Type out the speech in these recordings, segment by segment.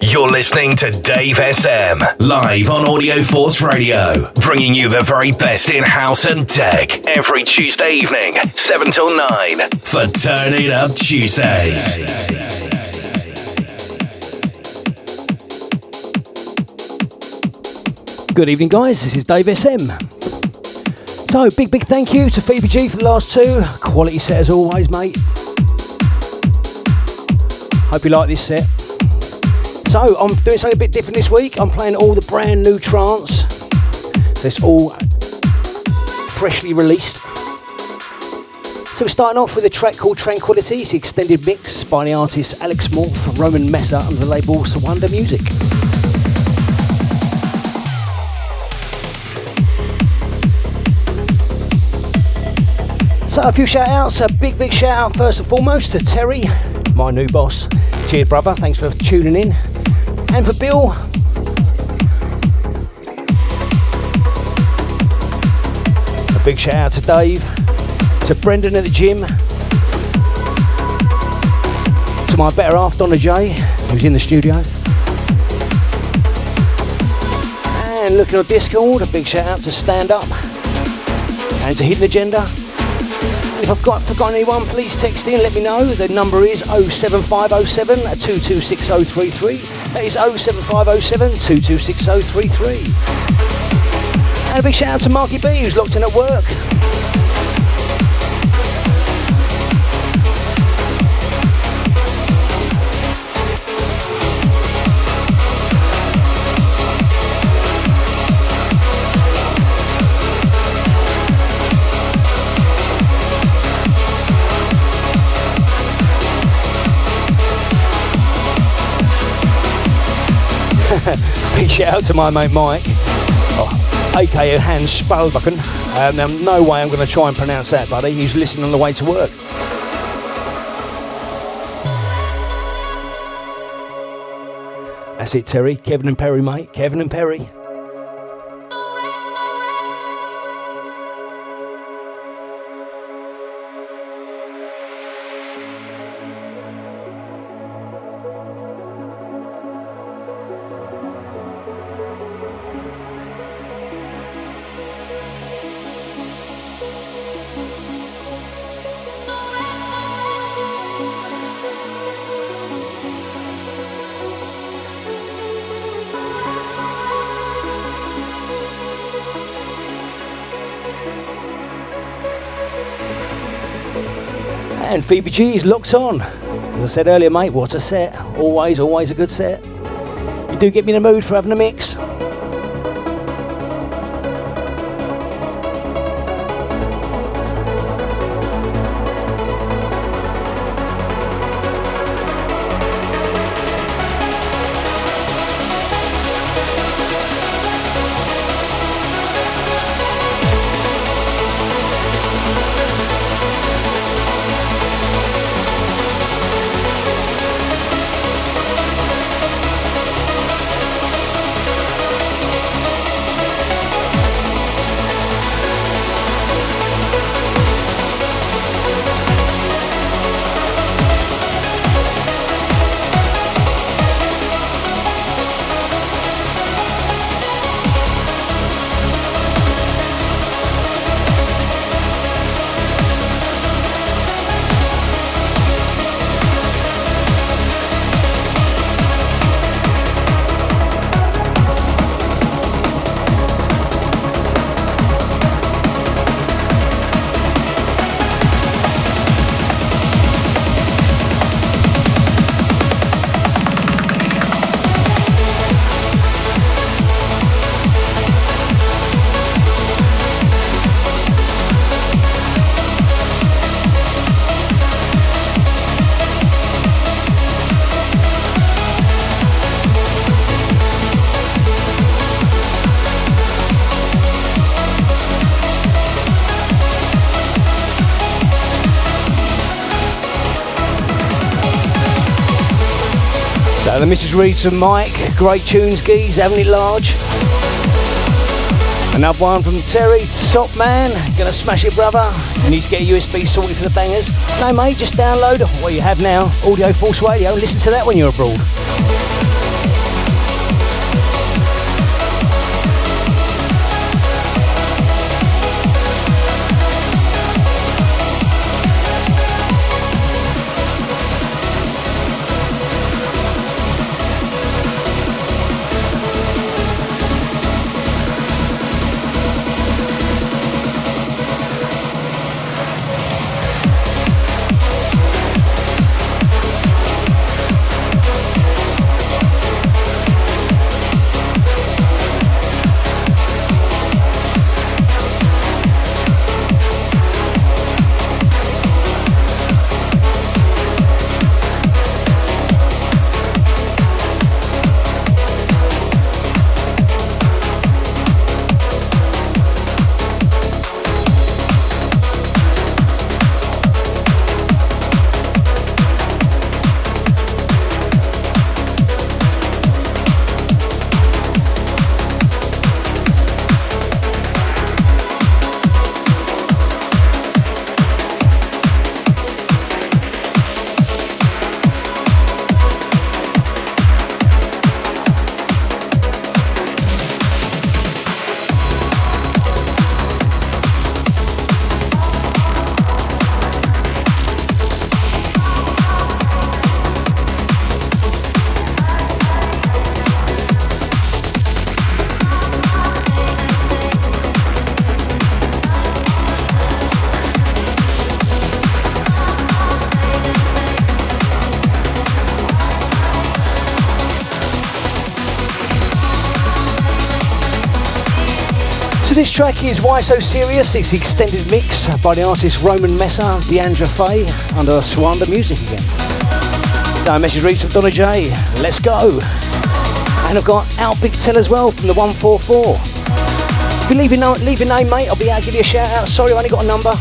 You're listening to DaveSM, live on Audio Force Radio, bringing you the very best in house and tech every Tuesday evening, 7 till 9, for Turn It Up Tuesdays. Good evening, guys. This is DaveSM. So, big thank you to Phoebe G for the last two. Quality set as always, mate. Hope you like this set. So, I'm doing something a bit different this week. I'm playing all the brand new trance. It's all freshly released. So, we're starting off with a track called Tranquility. It's the extended mix by the artist Alex Morph, Roman Messer, under the label Sawanda Music. So, a few shout outs. A big shout out first and foremost to Terry, my new boss. Cheers, brother. Thanks for tuning in. And for Bill, a big shout out to Dave, to Brendan at the gym, to my better half Donna J, who's in the studio, and looking on Discord, a big shout out to Stand Up and to Hidden Agenda. And if I've forgotten anyone, please text in, let me know. The number is 07507 226033. That is 07507 226033. And a big shout out to Marky B, who's locked in at work. Big shout out to my mate Mike, aka Hans Spalbakken. No way I'm going to try and pronounce that, buddy. He's listening on the way to work. That's it, Terry. Kevin and Perry, mate. Kevin and Perry. And Phoebe G is locked on. As I said earlier, mate, what a set. Always a good set. You do get me in the mood for having a mix. The Mrs. Reeds and Mike, great tunes, geez, having it large. Another one from Terry, top man, gonna smash it brother. You need to get a USB sorted for the bangers. No mate, just download what you have now, Audio Force Radio, listen to that when you're abroad. So this track is Why So Serious. It's the extended mix by the artist Roman Messer, Deandra Faye, under Swanda Music again. So a message reads from Donna J. Let's go. And I've got Al Big Tell as well from the 144. If you leave your name, mate, I'll be able to give you a shout out. Sorry, I only got a number.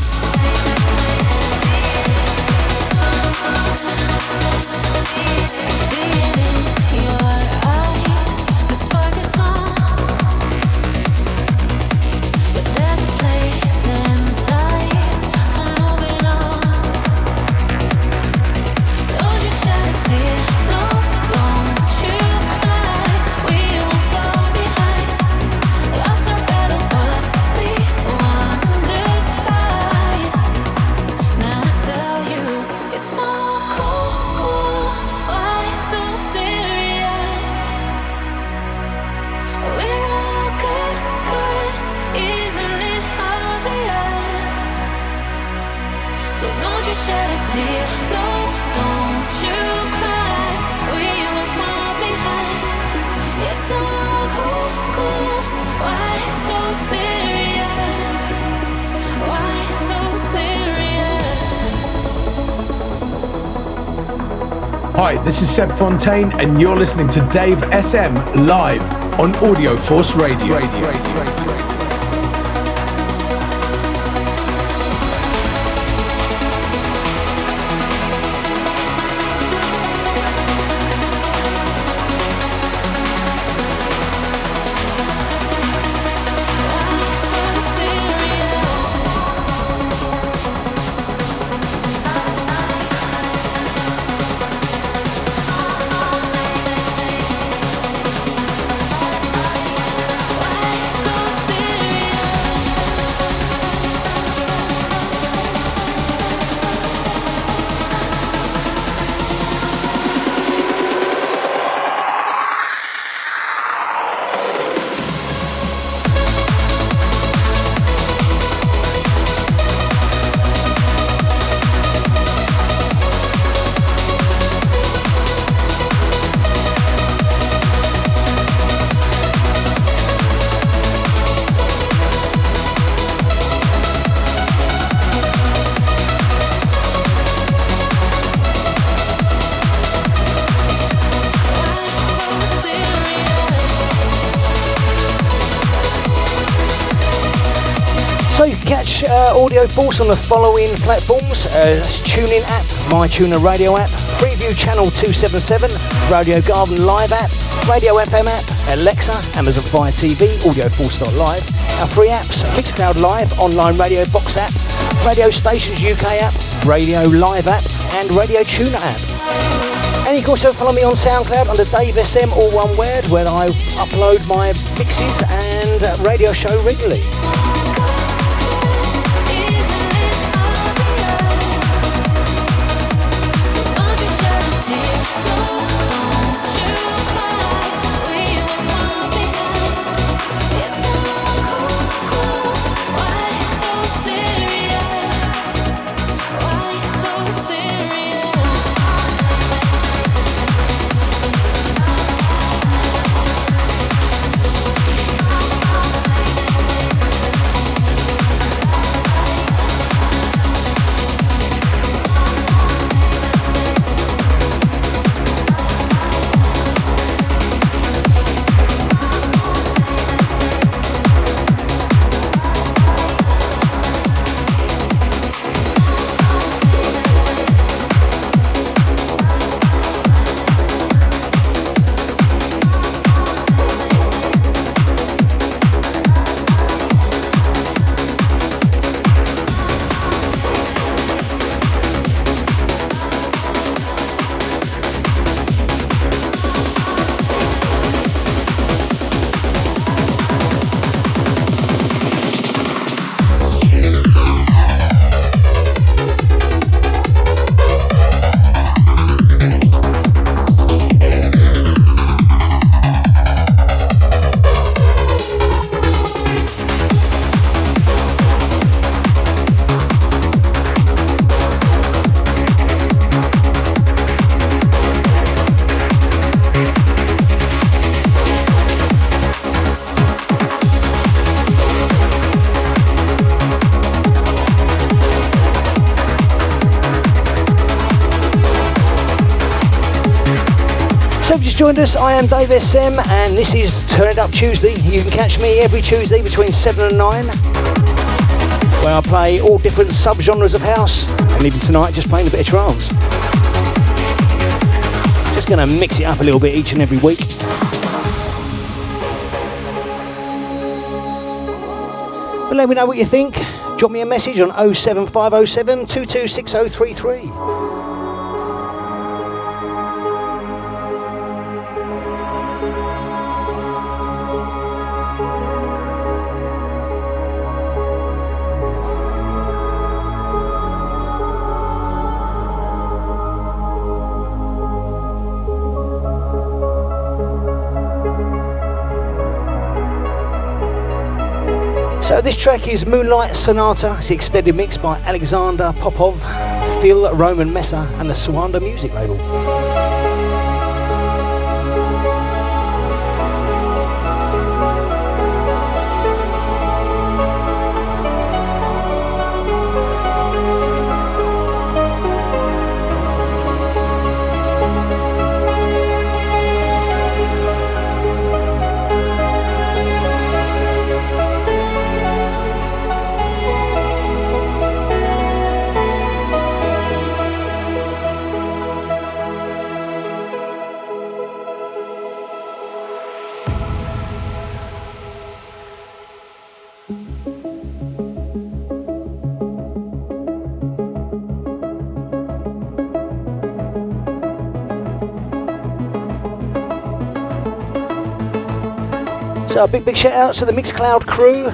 Hi, this is Seb Fontaine and you're listening to DaveSM live on Audio Force Radio. So you can catch Audio Force on the following platforms. That's TuneIn app, MyTuner Radio app, Preview Channel 277, Radio Garden Live app, Radio FM app, Alexa, Amazon Fire TV, AudioForce.live, Our free apps, Mixcloud Live, online radio box app, Radio Stations UK app, Radio Live app, and Radio Tuner app. And you can also follow me on SoundCloud under DaveSM, all one word, where I upload my mixes and radio show regularly. Joined us, I am DaveSM and this is Turn It Up Tuesday. You can catch me every Tuesday between 7 and 9 where I play all different sub-genres of house, and even tonight just playing a bit of trance. Just going to mix it up a little bit each and every week. But let me know what you think. Drop me a message on 07507 226033. So this track is Moonlight Sonata. It's the extended mix by Alexander Popov, Phil Roman Messer and the Swanda music label. So a big shout out to the Mixcloud crew.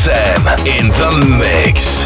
DaveSM in the mix.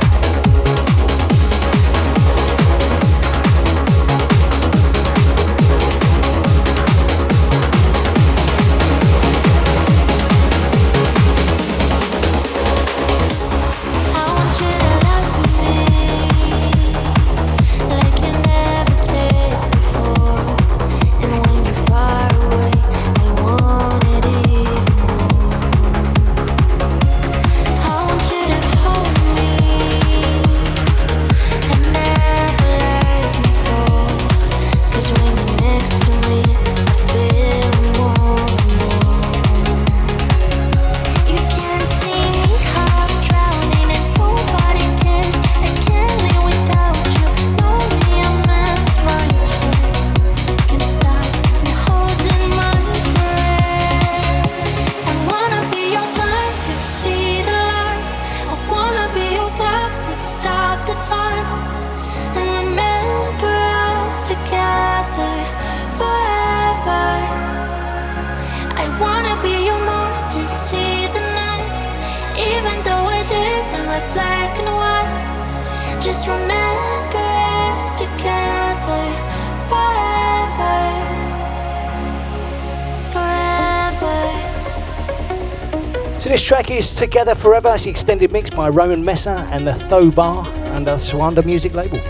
So this track is Together Forever. It's the extended mix by Roman Messer and the Thobar under the Swanda music label.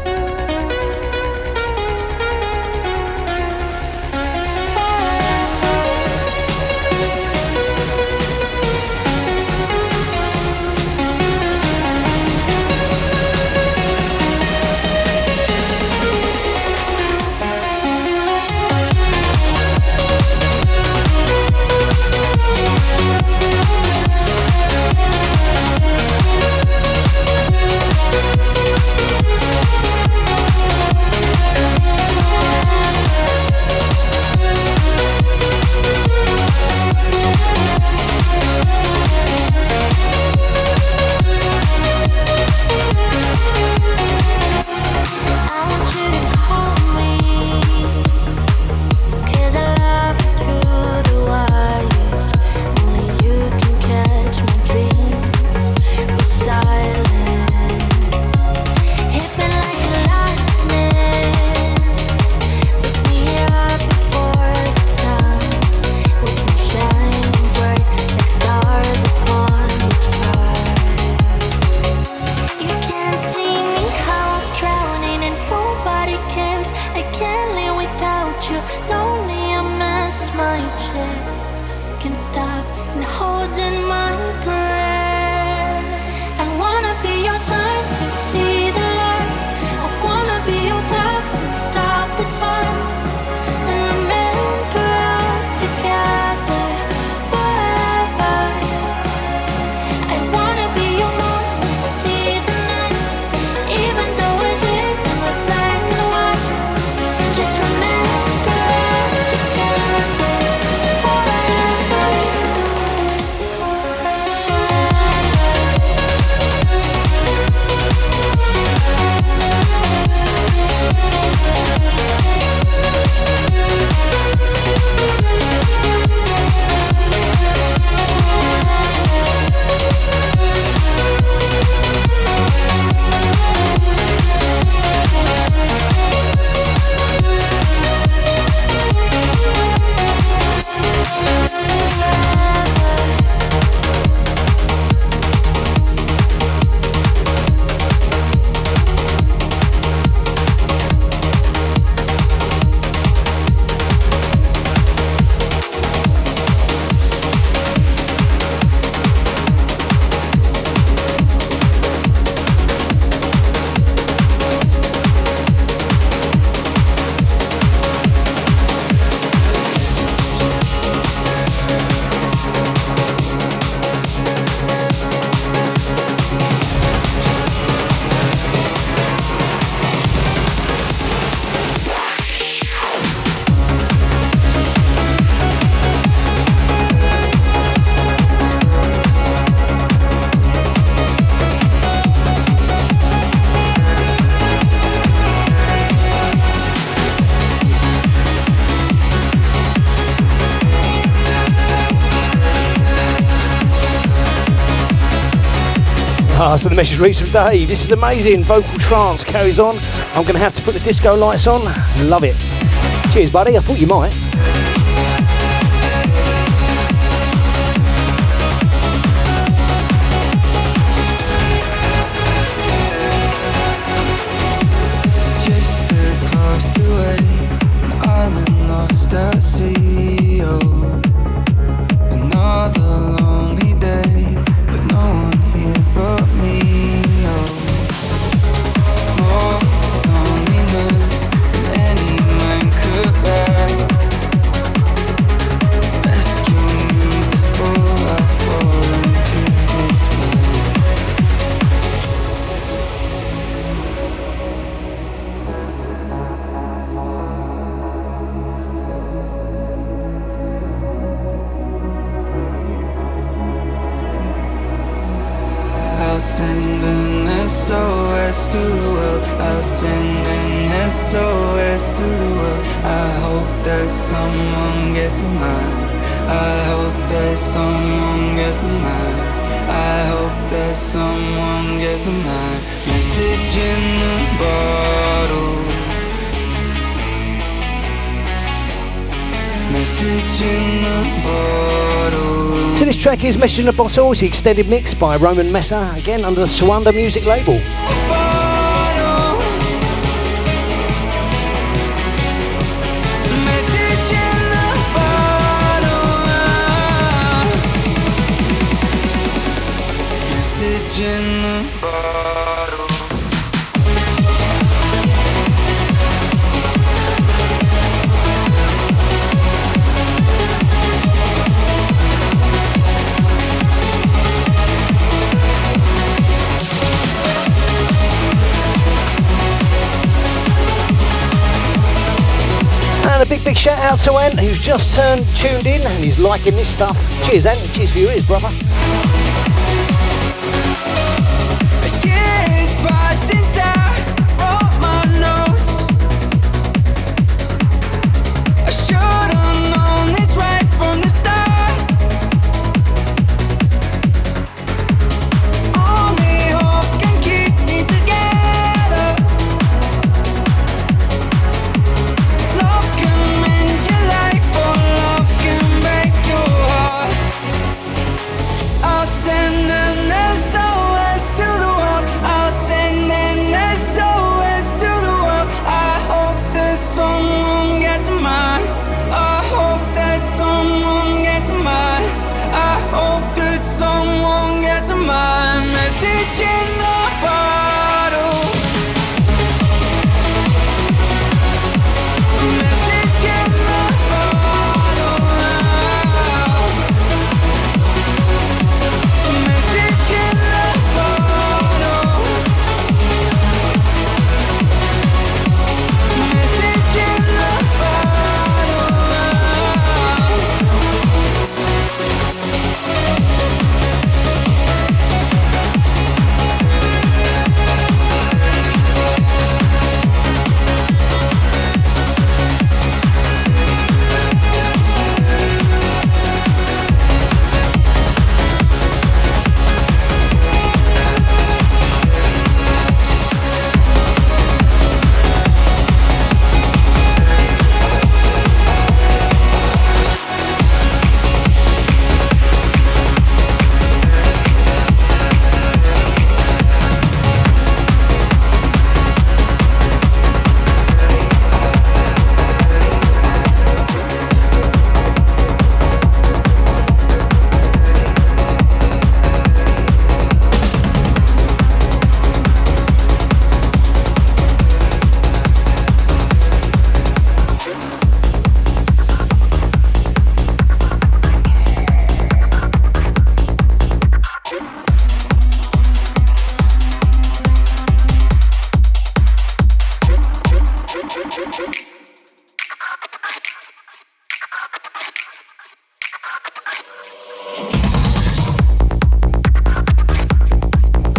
So the message reads from Dave. This is amazing. Vocal trance carries on. I'm going to have to put the disco lights on. Love it. Cheers, buddy. I thought you might. Just across the way, an island lost at sea. Oh, another lonely day with no one here but me. Oh, more loneliness than any man could bear. Rescue me before I fall into despair. I'll send an SOS to the world. I'll send an SOS to the world. I hope that someone gets a mine. I hope that someone gets a mine. I hope that someone gets a mine. Message in a bottle. Message in a bottle. So this track is Message in a Bottle. It's the extended mix by Roman Messer, again under the Swanda music label. And a big shout out to Ant, who's just tuned in and he's liking this stuff. Cheers, Ant. Cheers for your ears, brother.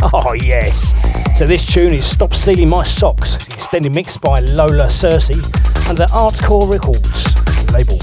Oh yes. So this tune is Stop Stealing My Socks, the extended mix by Lola Cersei under the Artcore Records label.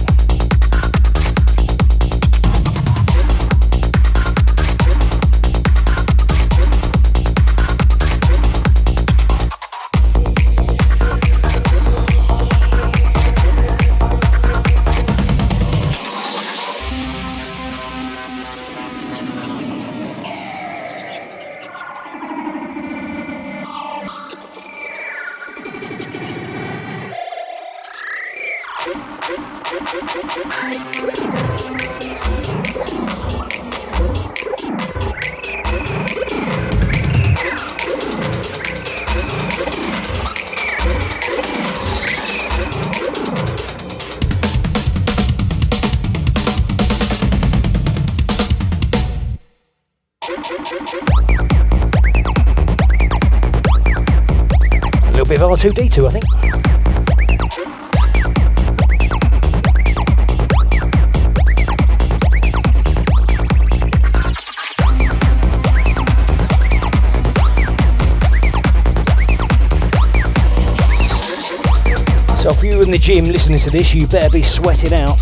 Bit of R2D2, I think. So if you're in the gym listening to this, you better be sweating out.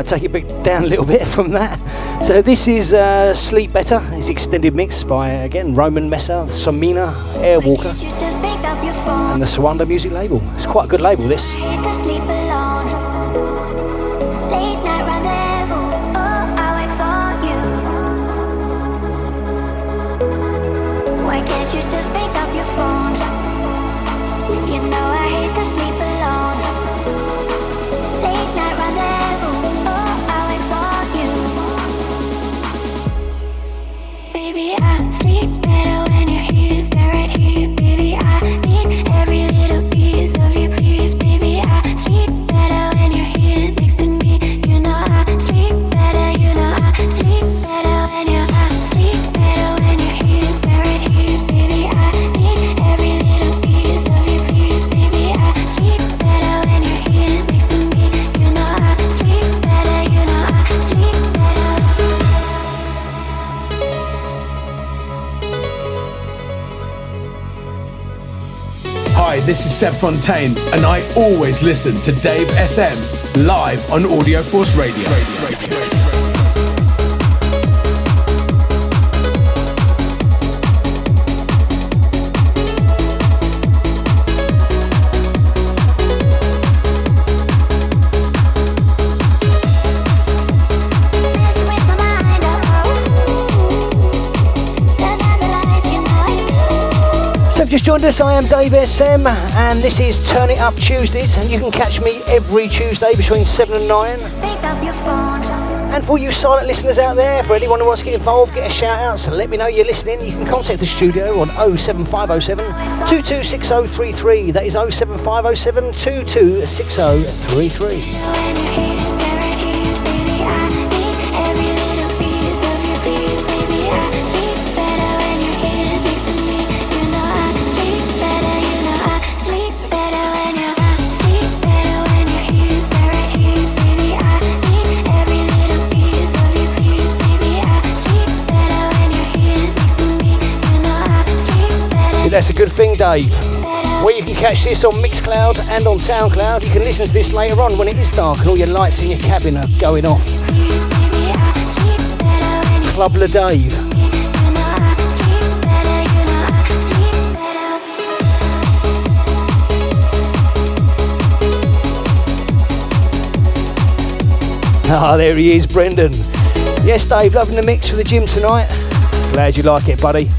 Take it back down a little bit from that. So this is Sleep Better. It's extended mix by, again, Roman Messer, Somina, Airwalker, and the Swanda music label. It's quite a good label, this. Why can't you just pick up your phone? You know I hate to sleep alone. Late night rendezvous. Baby, I sleep better when you're here, stay right here. Baby, I need every little piece of you, please. Baby, I sleep better when you're here next to me. You know I sleep better, you know I sleep better when I sleep better when you're here, stay right here. Baby, I need every little piece of you, please. Baby, I sleep better when you're here next to me. You know I sleep better, you know I sleep better. Hi, this is Seb Fontaine, and I always listen to DaveSM live on Audio Force Radio. Just joined us, I am DaveSM, and this is Turn It Up Tuesdays, and you can catch me every Tuesday between 7 and 9. And for you silent listeners out there, for anyone who wants to get involved, get a shout out, so let me know you're listening. You can contact the studio on 07507 226033. That is 07507 226033. That's a good thing, Dave. Well, you can catch this on Mixcloud and on Soundcloud. You can listen to this later on when it is dark and all your lights in your cabin are going off. Clubler Dave. Ah, there he is, Brendan. Yes, Dave, loving the mix for the gym tonight. Glad you like it, buddy.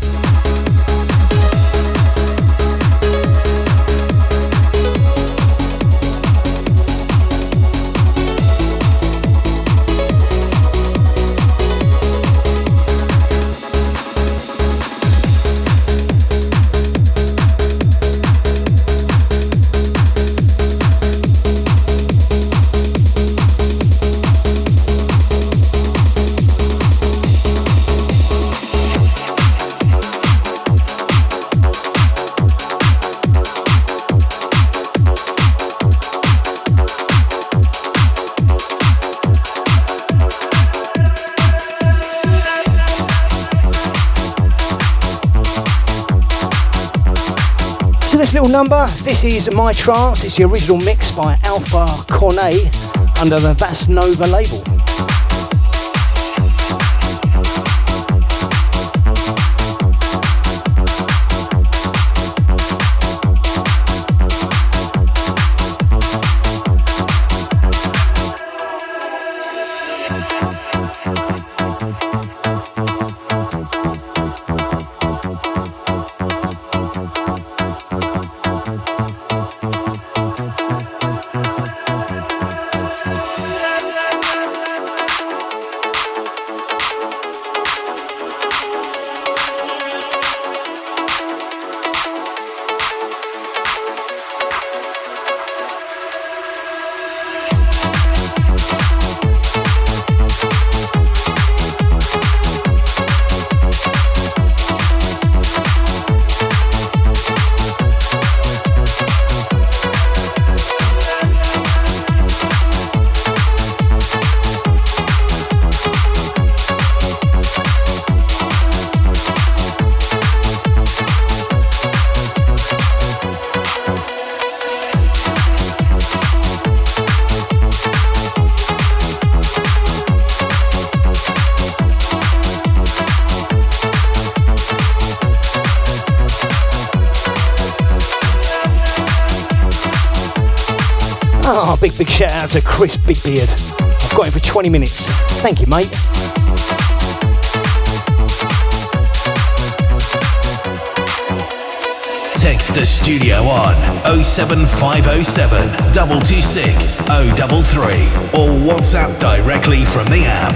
this little number, this is My Trance. It's the original mix by Alpha Cornet under the Vas Nova label. Big shout out to Chris Bigbeard. I've got him for 20 minutes. Thank you, mate. Text the studio on 07507 226 033 or WhatsApp directly from the app.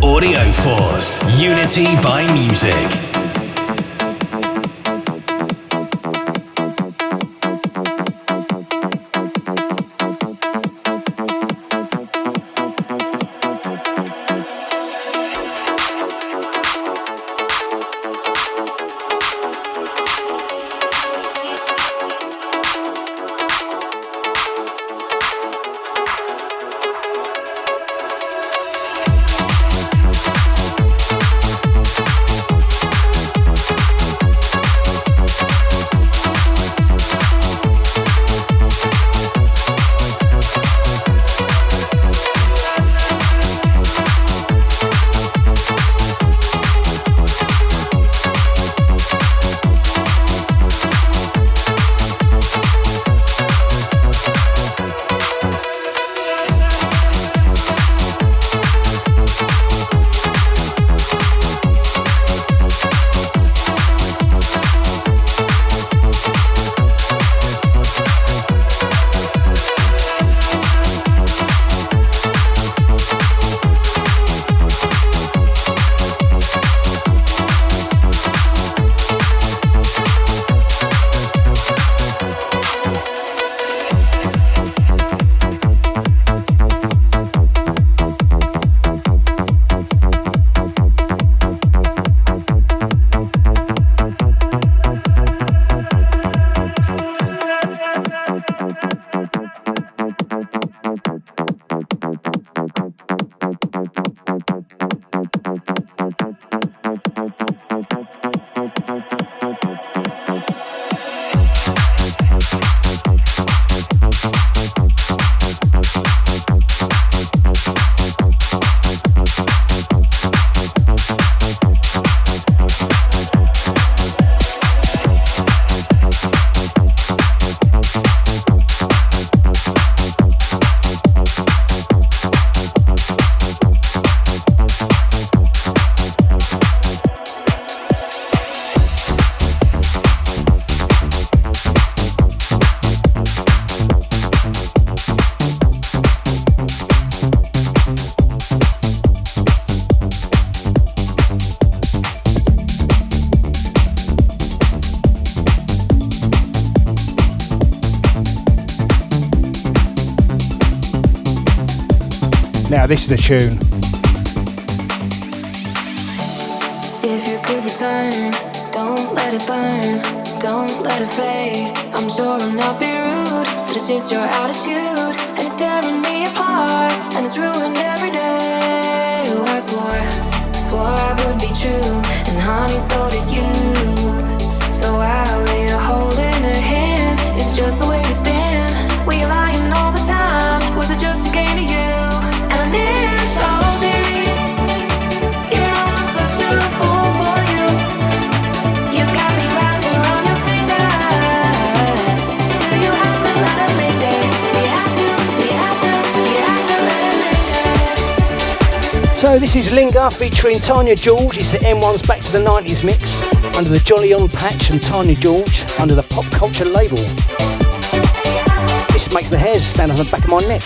Audio Force, Unity by Music. Now this is a tune. If you could return, don't let it burn, don't let it fade. I'm sure I'll not be rude, but it's just your attitude, and it's tearing me apart, and it's ruined every day. Oh, I swore swore I would be true, and honey, so did you. So why were you holding her hand? It's just the way we stand. Were you lying all the time? Was it just a game to you? And I miss all day. You know I'm such a fool for you. You got me wrapped around your finger. Do you have to let it linger? Do you have to? Do you have to? Do you have to let it linger? So this is Linger featuring Tanya George. It's the M1's Back to the 90s mix under the Jolly On patch and Tanya George under the Pop Culture label. This makes the hairs stand on the back of my neck.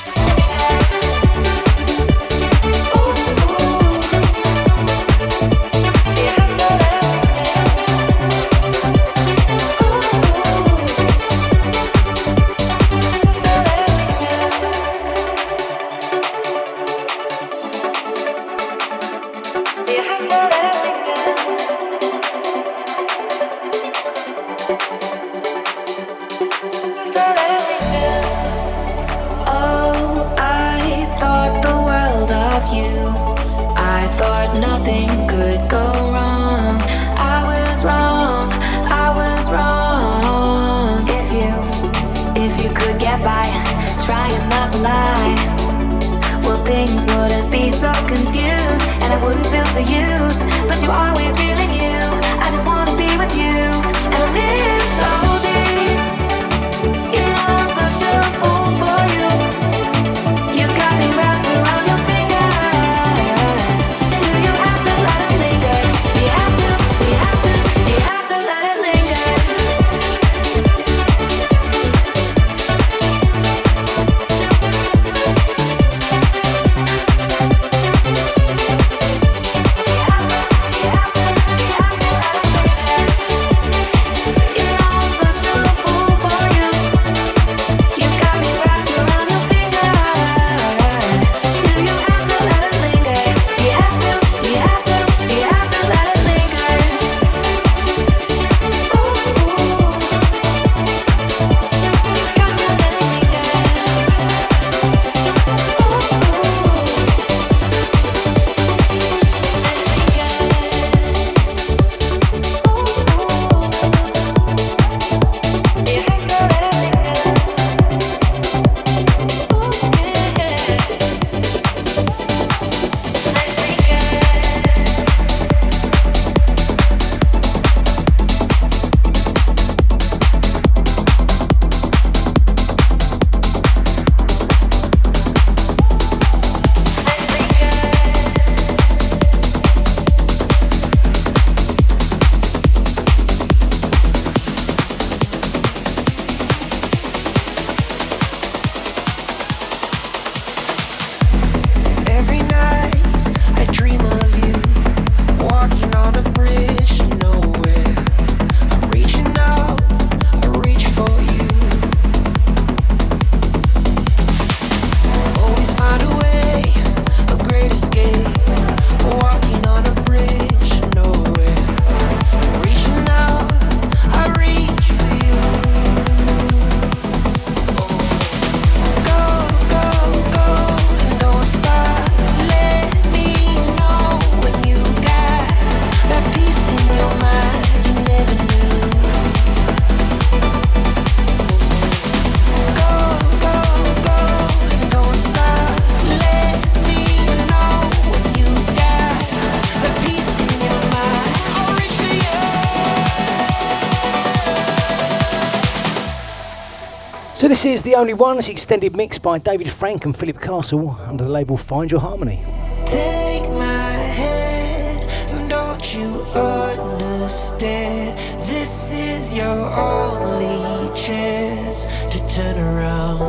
So this is The Only One, it's extended mix by David Frank and Philip Castle under the label Find Your Harmony. Take my hand, don't you understand? This is your only chance to turn around.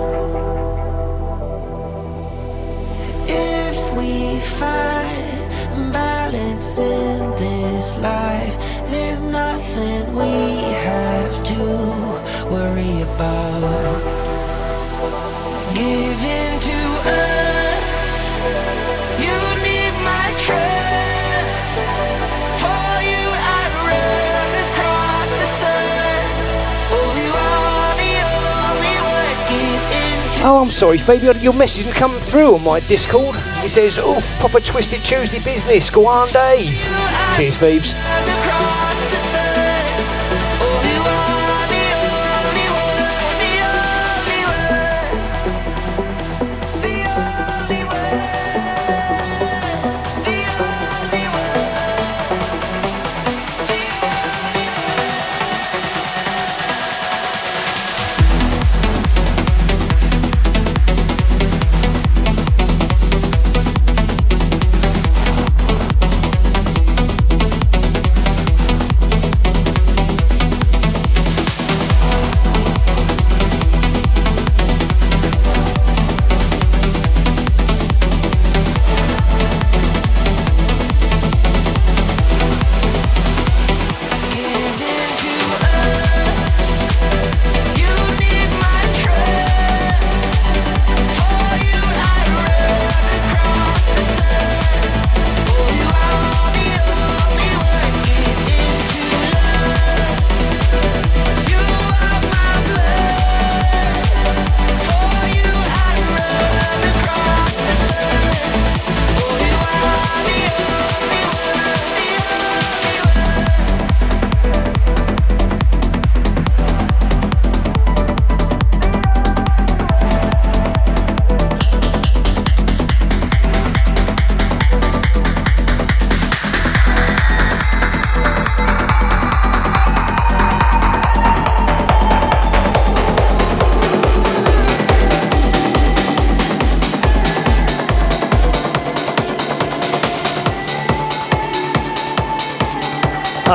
If we find balance in this life, there's nothing we have to worry about. Give in to us, you need my trust. For you I'd run across the sun. Oh, you are the only one. Give in to Oh, I'm sorry, Phoebe, your message didn't come through on my Discord. It says, oh, proper Twisted Tuesday business. Go on, Dave. Cheers, Phoebes.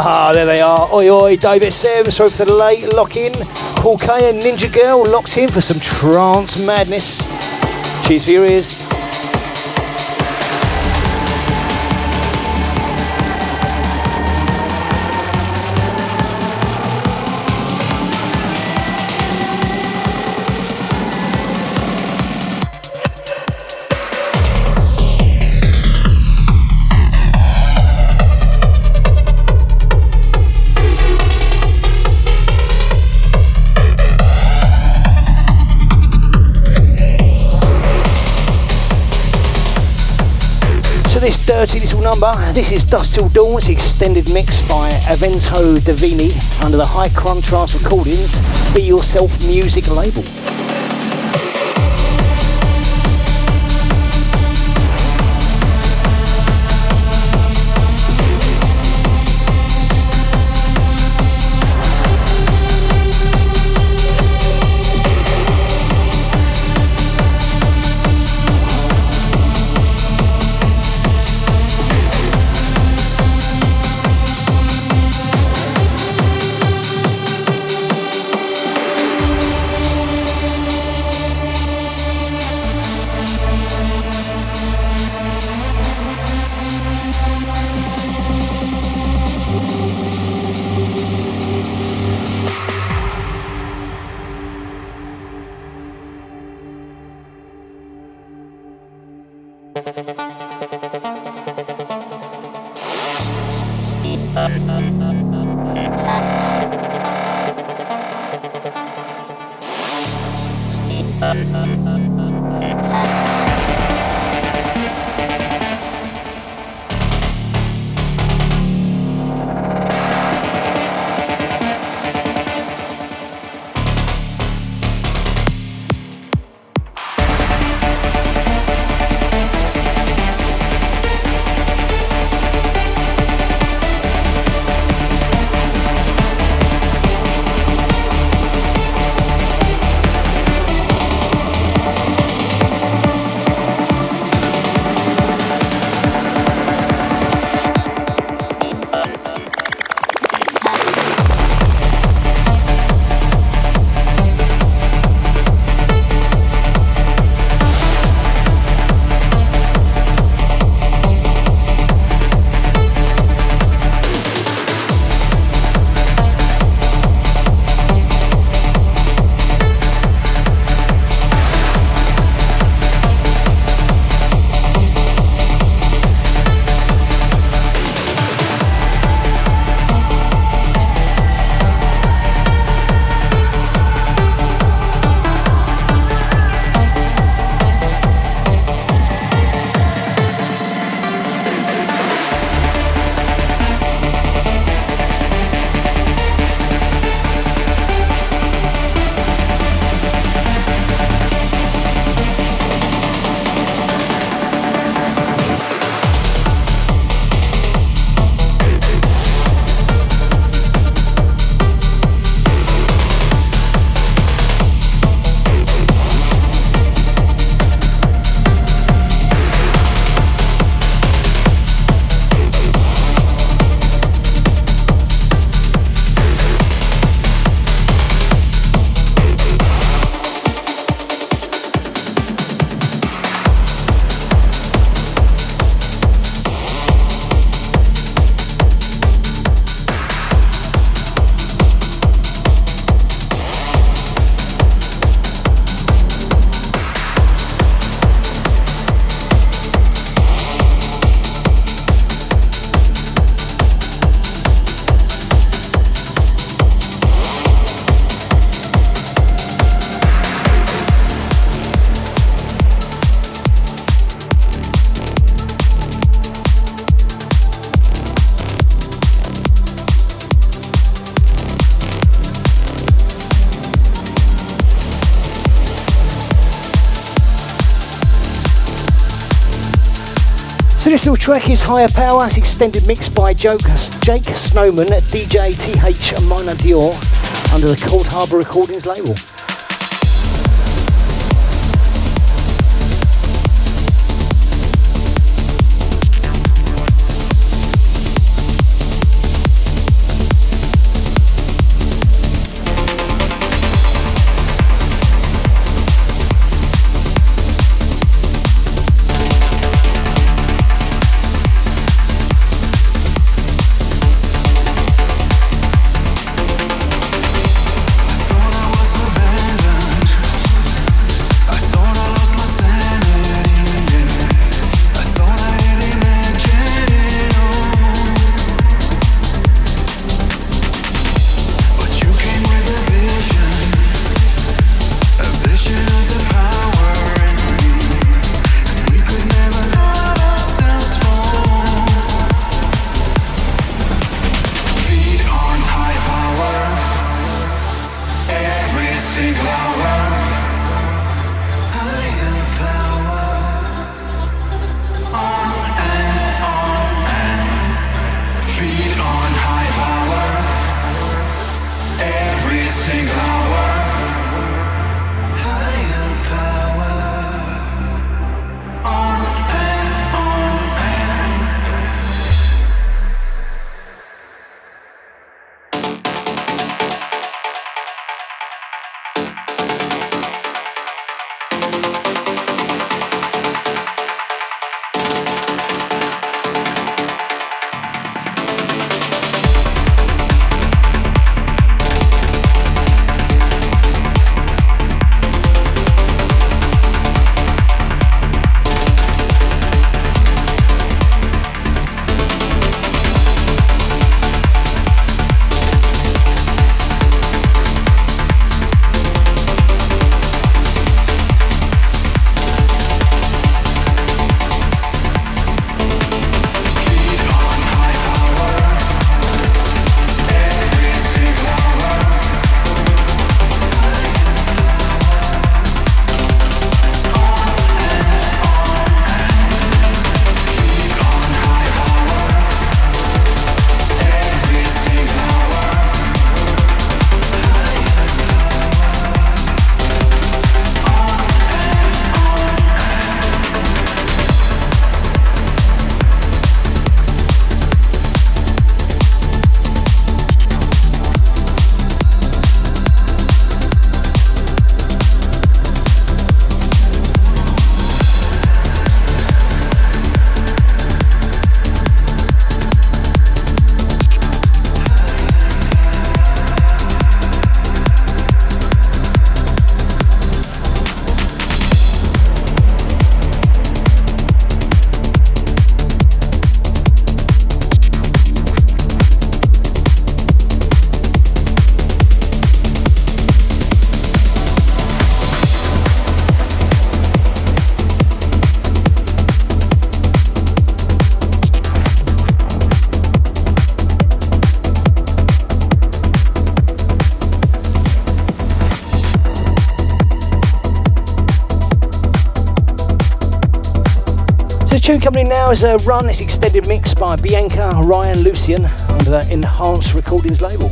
Ah, there they are. Oi, oi, DaveSM. Sorry for the late lock-in. Paul K and Ninja Girl locked in for some trance madness. Cheers for your ears. This dirty little number, this is Dust Till Dawn. It's extended mix by Avento Davini under the High Contrast Recordings Be Yourself music label. So this little track is Higher Power. It's extended mix by Jake Snowman, DJ TH Minor Dior, under the Cold Harbour Recordings label. Tune coming in now is a Run. It's extended mix by Bianca Ryan Lucian under the Enhanced Recordings label.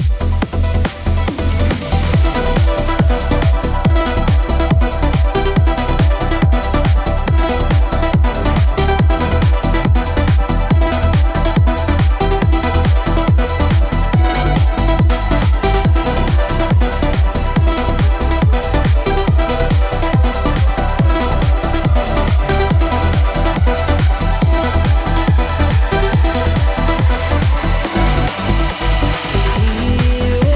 You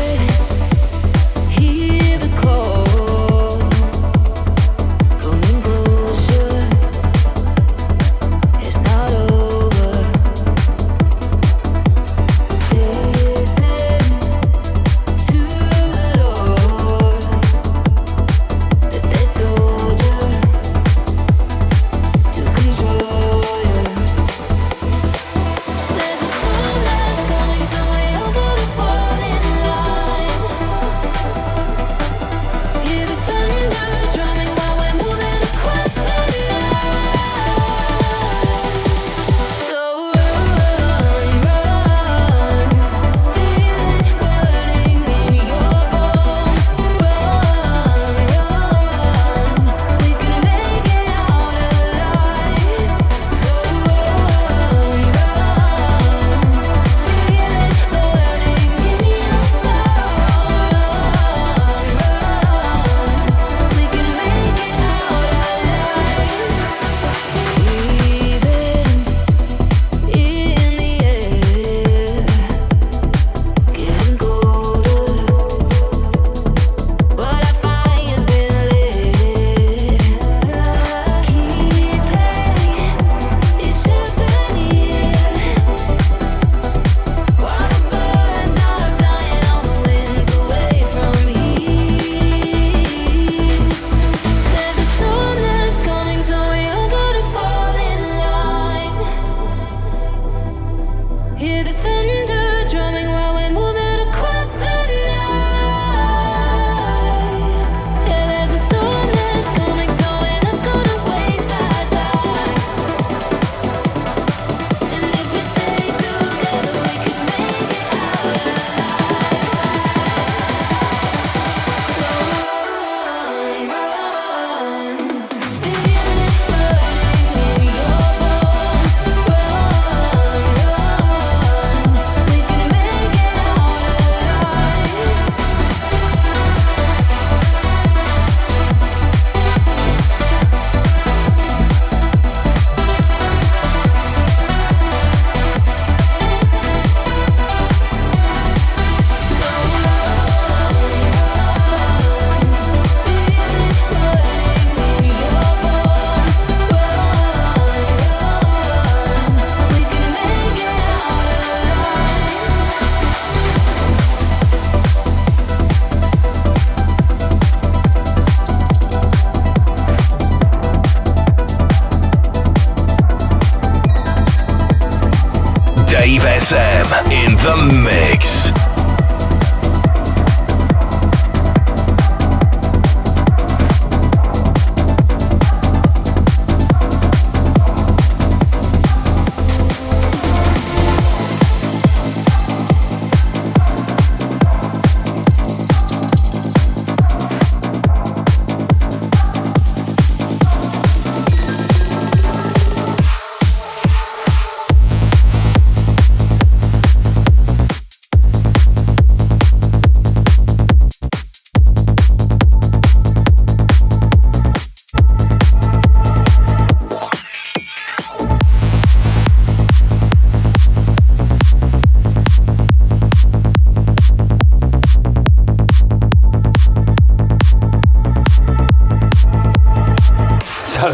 DaveSM in the mix.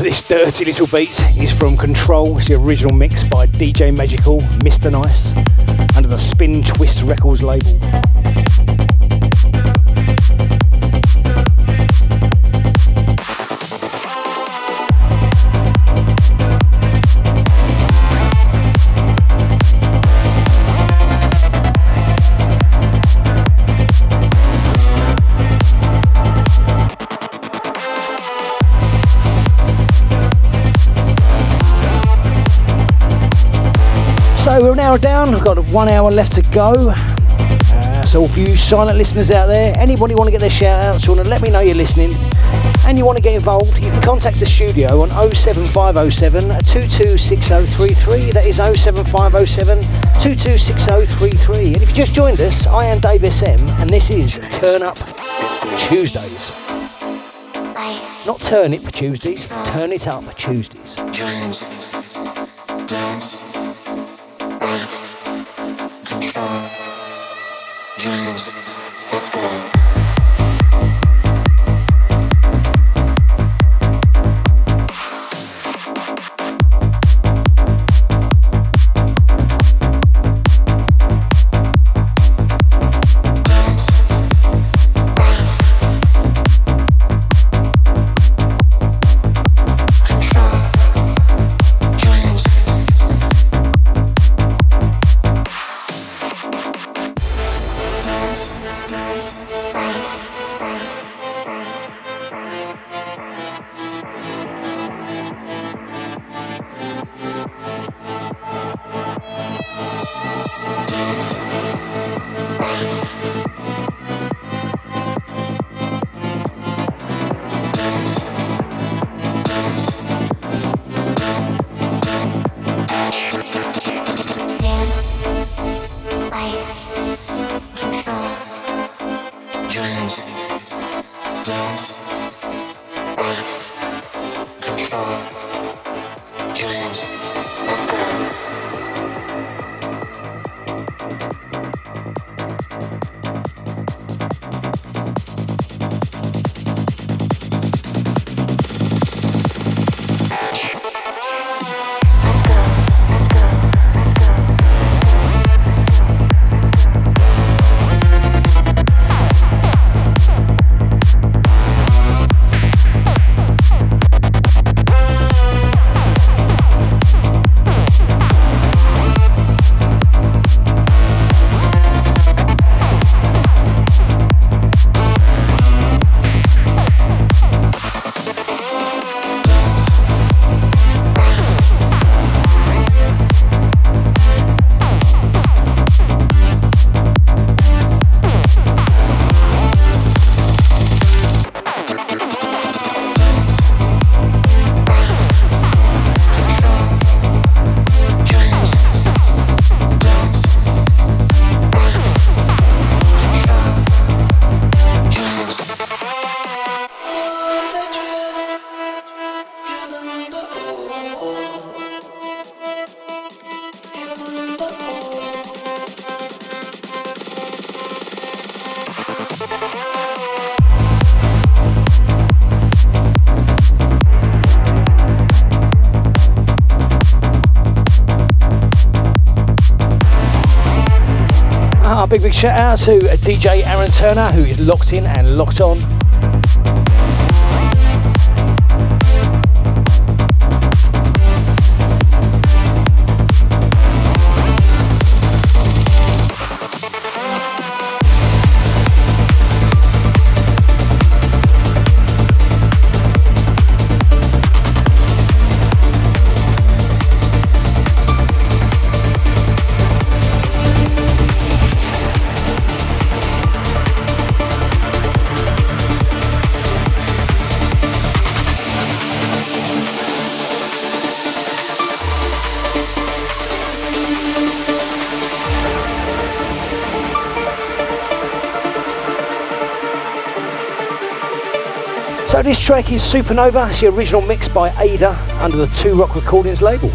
This dirty little beat is from Control. It's the original mix by DJ Magical, Mr. Nice, under the Spin Twist Records label. So we're now down, we've got 1 hour left to go. So for you silent listeners out there, anybody want to get their shout outs, you want to let me know you're listening and you want to get involved, you can contact the studio on 07507 226033. That is 07507 226033. And if you just joined us, I am DaveSM and this is Turn Up Tuesdays. Not Turn It Tuesdays, Turn It Up Tuesdays. Dance, control, dreams, let's go. Big shout out to DJ Aaron Turner, who is locked in and locked on. So this track is Supernova. It's the original mix by Ada under the Two Rock Recordings label.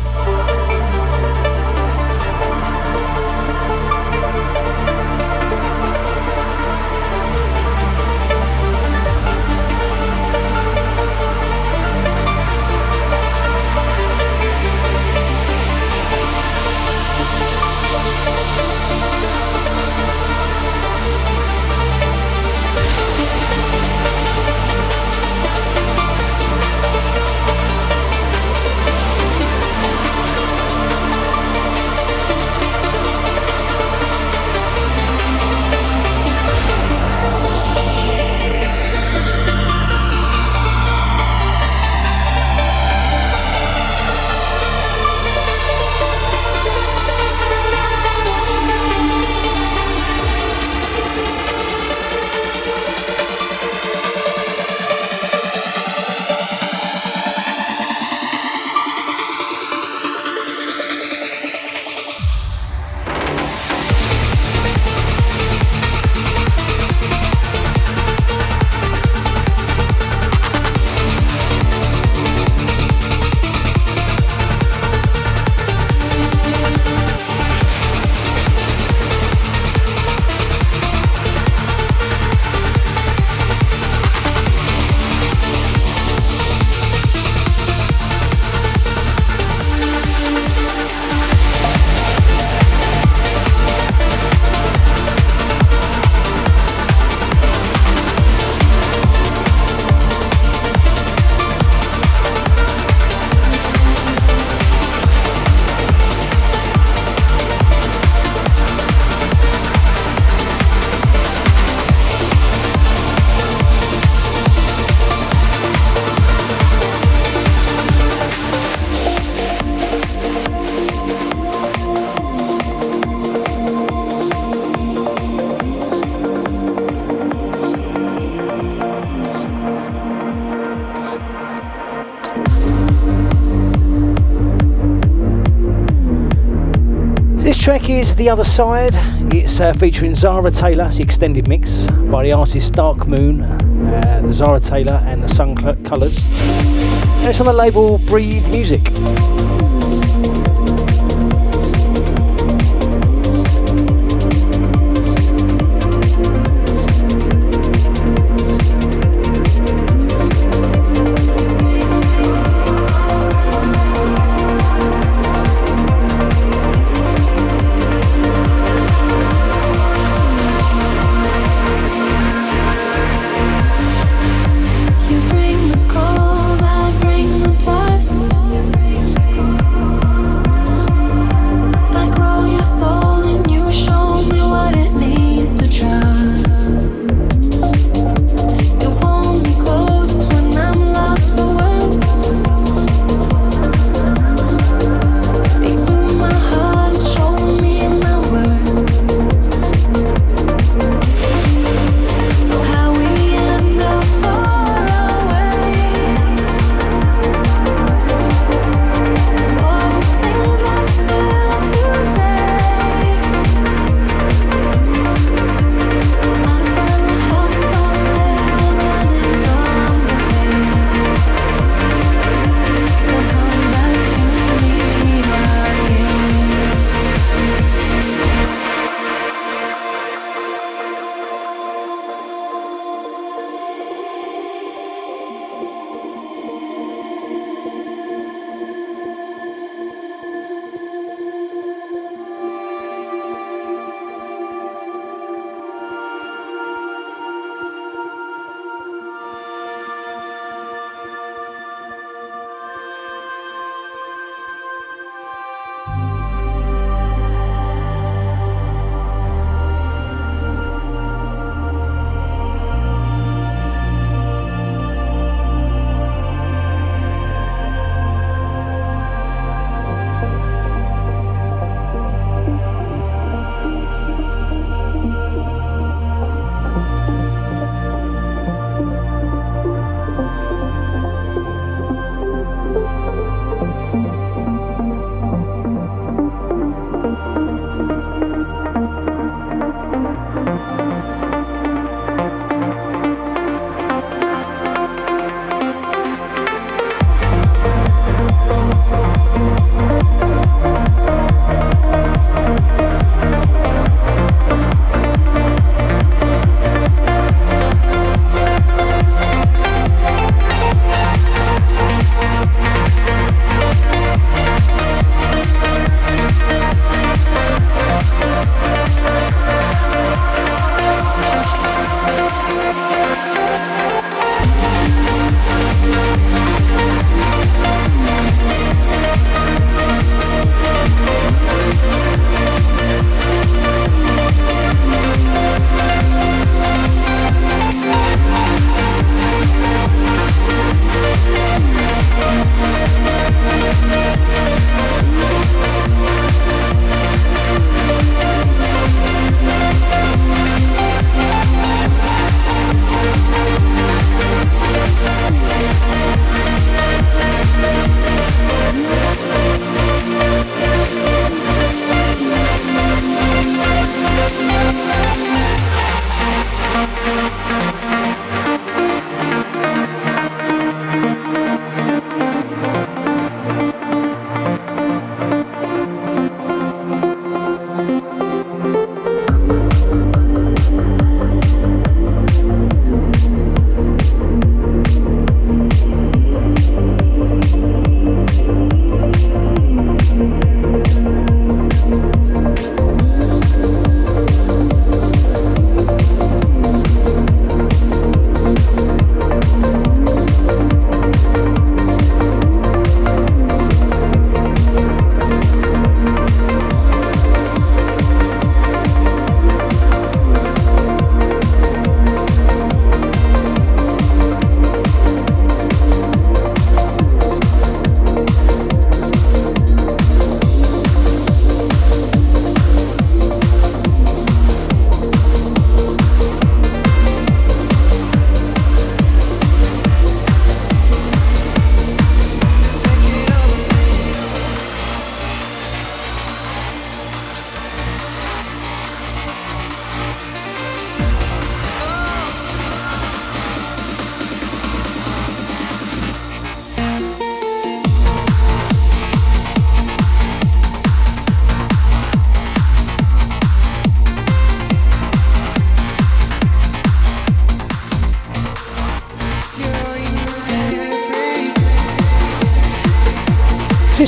Track is The Other Side. It's featuring Zara Taylor. It's the extended mix by the artist Dark Moon, the Zara Taylor and the Sun Colours. And it's on the label Breathe Music.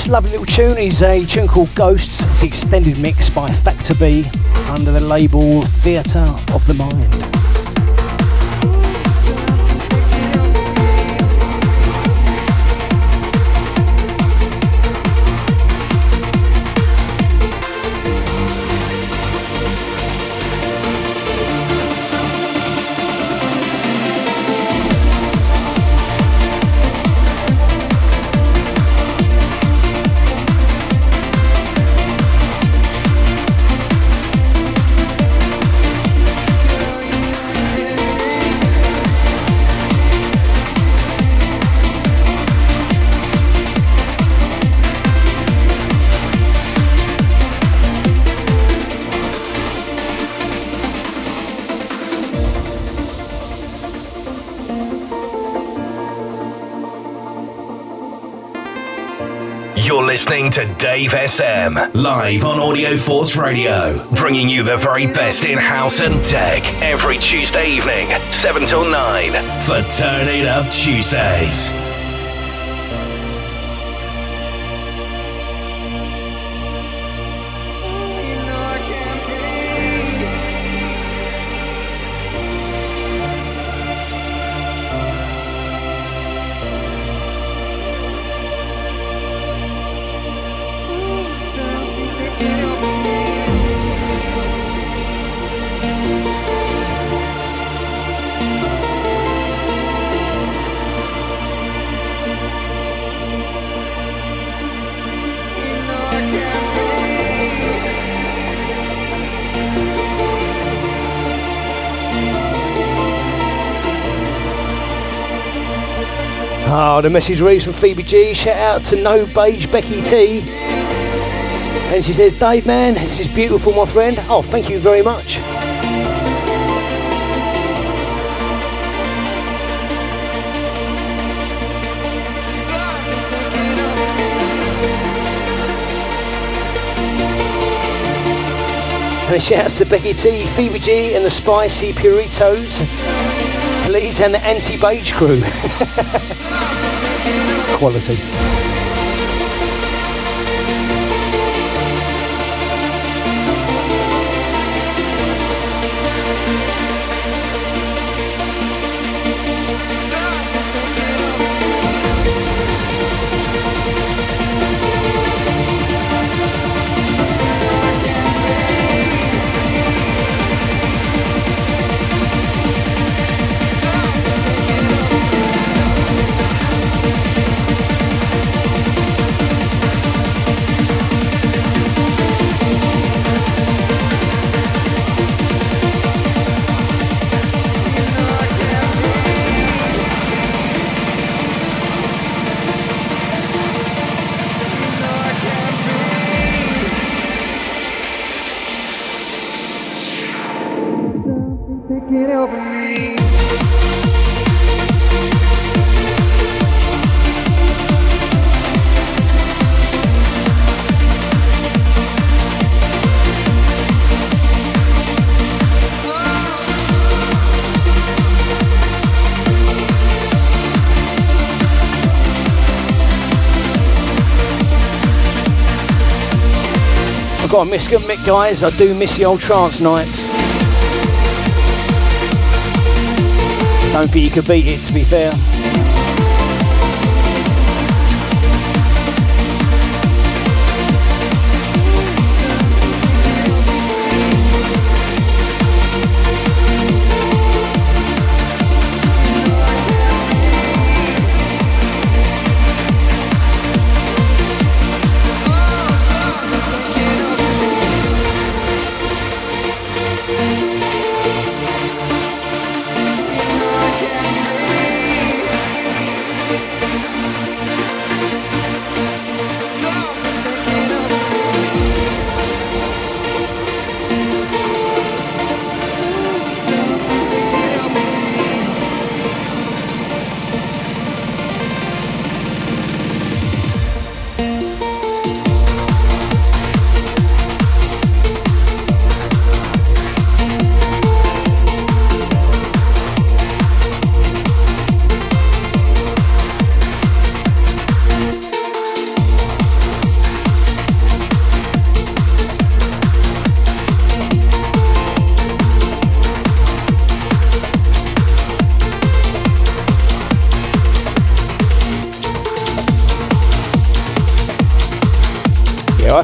This lovely little tune is a tune called Ghosts. It's an extended mix by Factor B under the label Theatre of the Mind. You're listening to DaveSM, live on Audio Force Radio, bringing you the very best in house and tech every Tuesday evening, 7 till 9, for Turn It Up Tuesdays. Oh, the message reads from Phoebe G. Shout out to No Beige Becky T. And she says, Dave, man, this is beautiful, my friend. Oh, thank you very much. And shouts to Becky T, Phoebe G, and the Spicy Puritos. Please, and the anti-beige crew. Quality. Got a miss Mick, guys. I do miss the old trance nights. Don't think you could beat it, to be fair.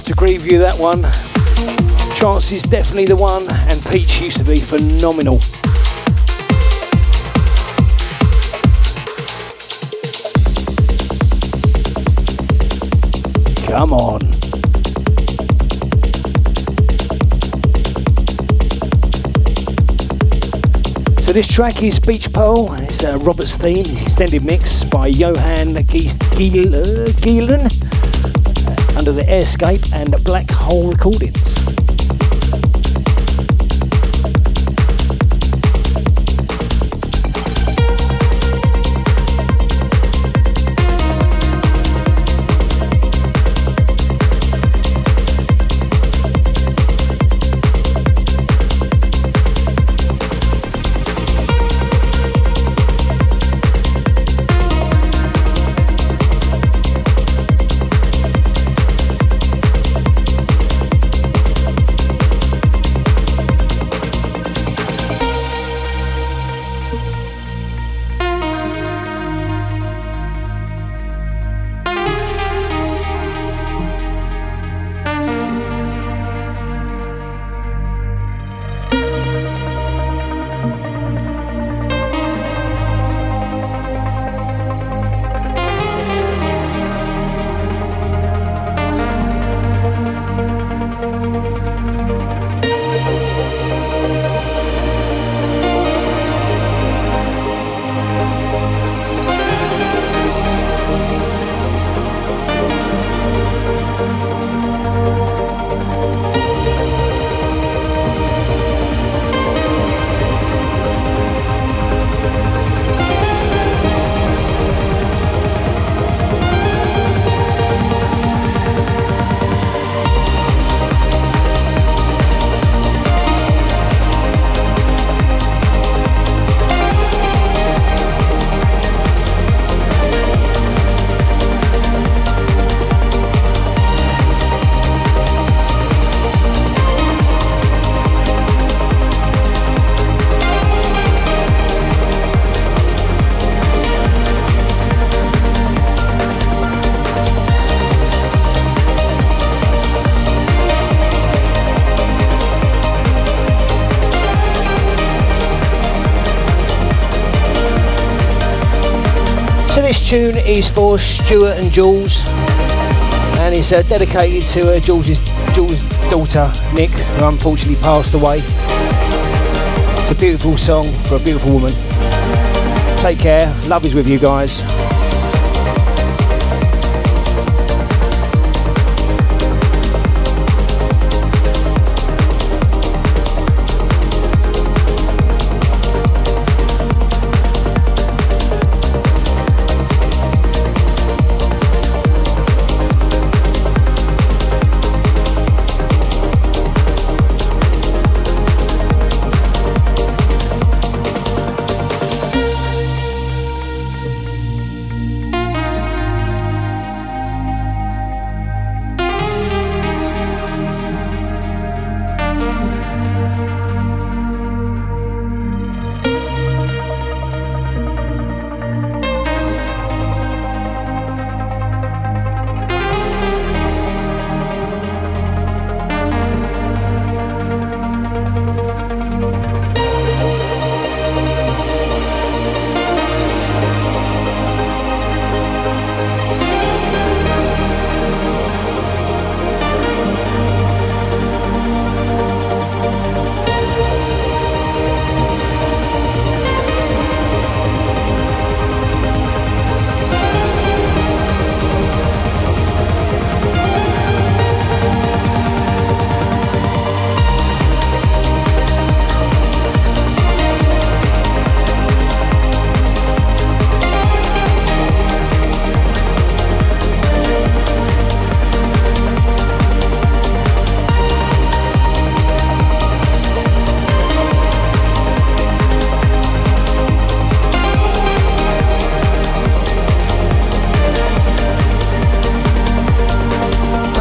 have to agree with you that one. Trance is definitely the one, and Peach used to be phenomenal. Come on. So this track is Beach Pearl. It's Robert's theme, extended mix by Johan Gielen under the Airscape and Black Hole Recordings. This tune is for Stuart and Jules, and it's dedicated to Jules' daughter Nick, who unfortunately passed away. It's a beautiful song for a beautiful woman. Take care, love is with you guys.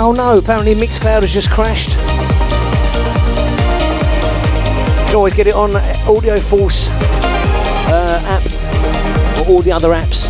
Oh no, apparently Mixcloud has just crashed. You can always get it on Audio Force app or all the other apps.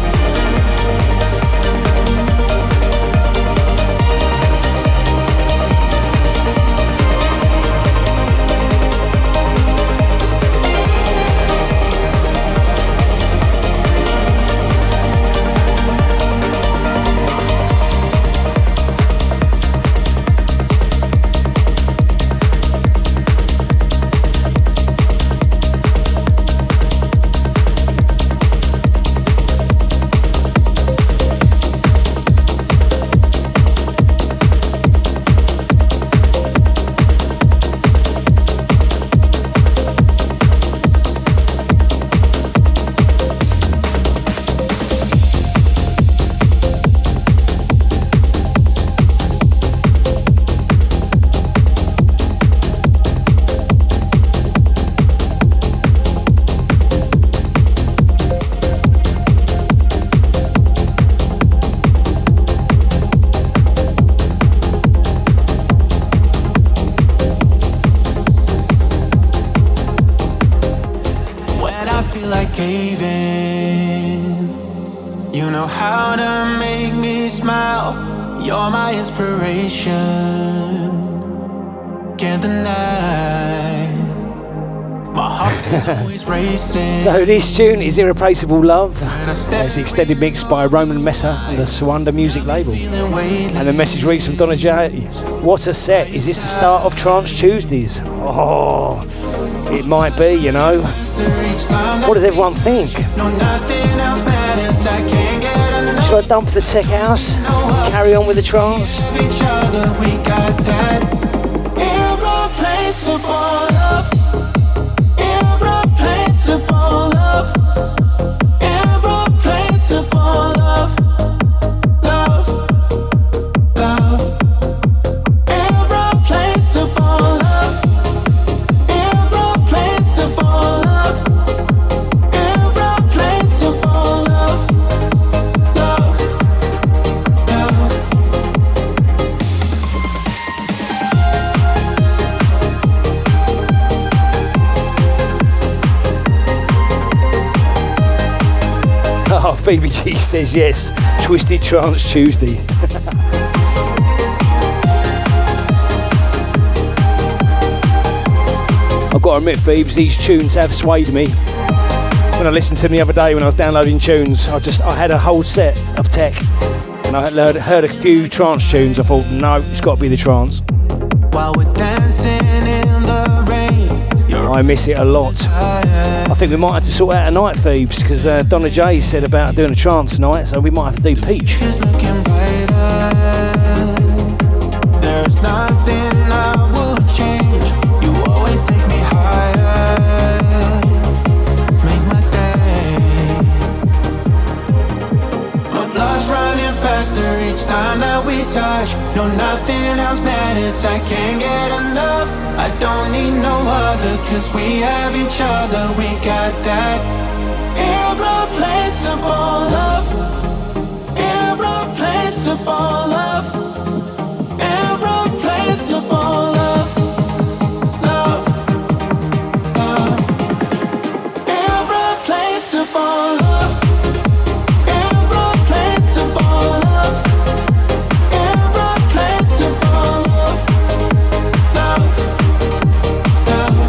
that I feel like caving. You know how to make me smile. You're my inspiration. Can't deny. My heart is always racing. So this tune is Irreplaceable Love. It's the extended mix by Roman Messer on the Swanda music label. And the message reads from Donna J. What a set. Is this the start of Trance Tuesdays? Oh, it might be, you know. What does everyone think? Should I dump the tech house? Carry on with the trance? Irreplaceable love, irreplaceable love, love, love, irreplaceable love, irreplaceable love, irreplaceable love, love, love. Oh, Phoebe G says yes. Twisted Trance Tuesday. I've got to admit, Phoebes, these tunes have swayed me. When I listened to them the other day when I was downloading tunes, I had a whole set of tech, and I heard a few trance tunes. I thought, no, it's got to be the trance. While we're dancing in the rain, I miss it a lot. I think we might have to sort out a night, Phoebes, because Donna J said about doing a trance night, so we might have to do Peach. There's nothing I would change. You always take me higher, make my day. My blood's running faster each time that we touch. No, nothing else matters, I can't get enough. I don't need no other, cause we have each other. We got that irreplaceable love, irreplaceable love, irreplaceable love, love, love, irreplaceable love, irreplaceable love, irreplaceable love, love, love.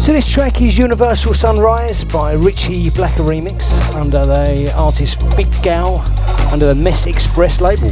So this track is Universal Sunrise by Richie Blacker remix under the artist Big Gal under the Mess Express label.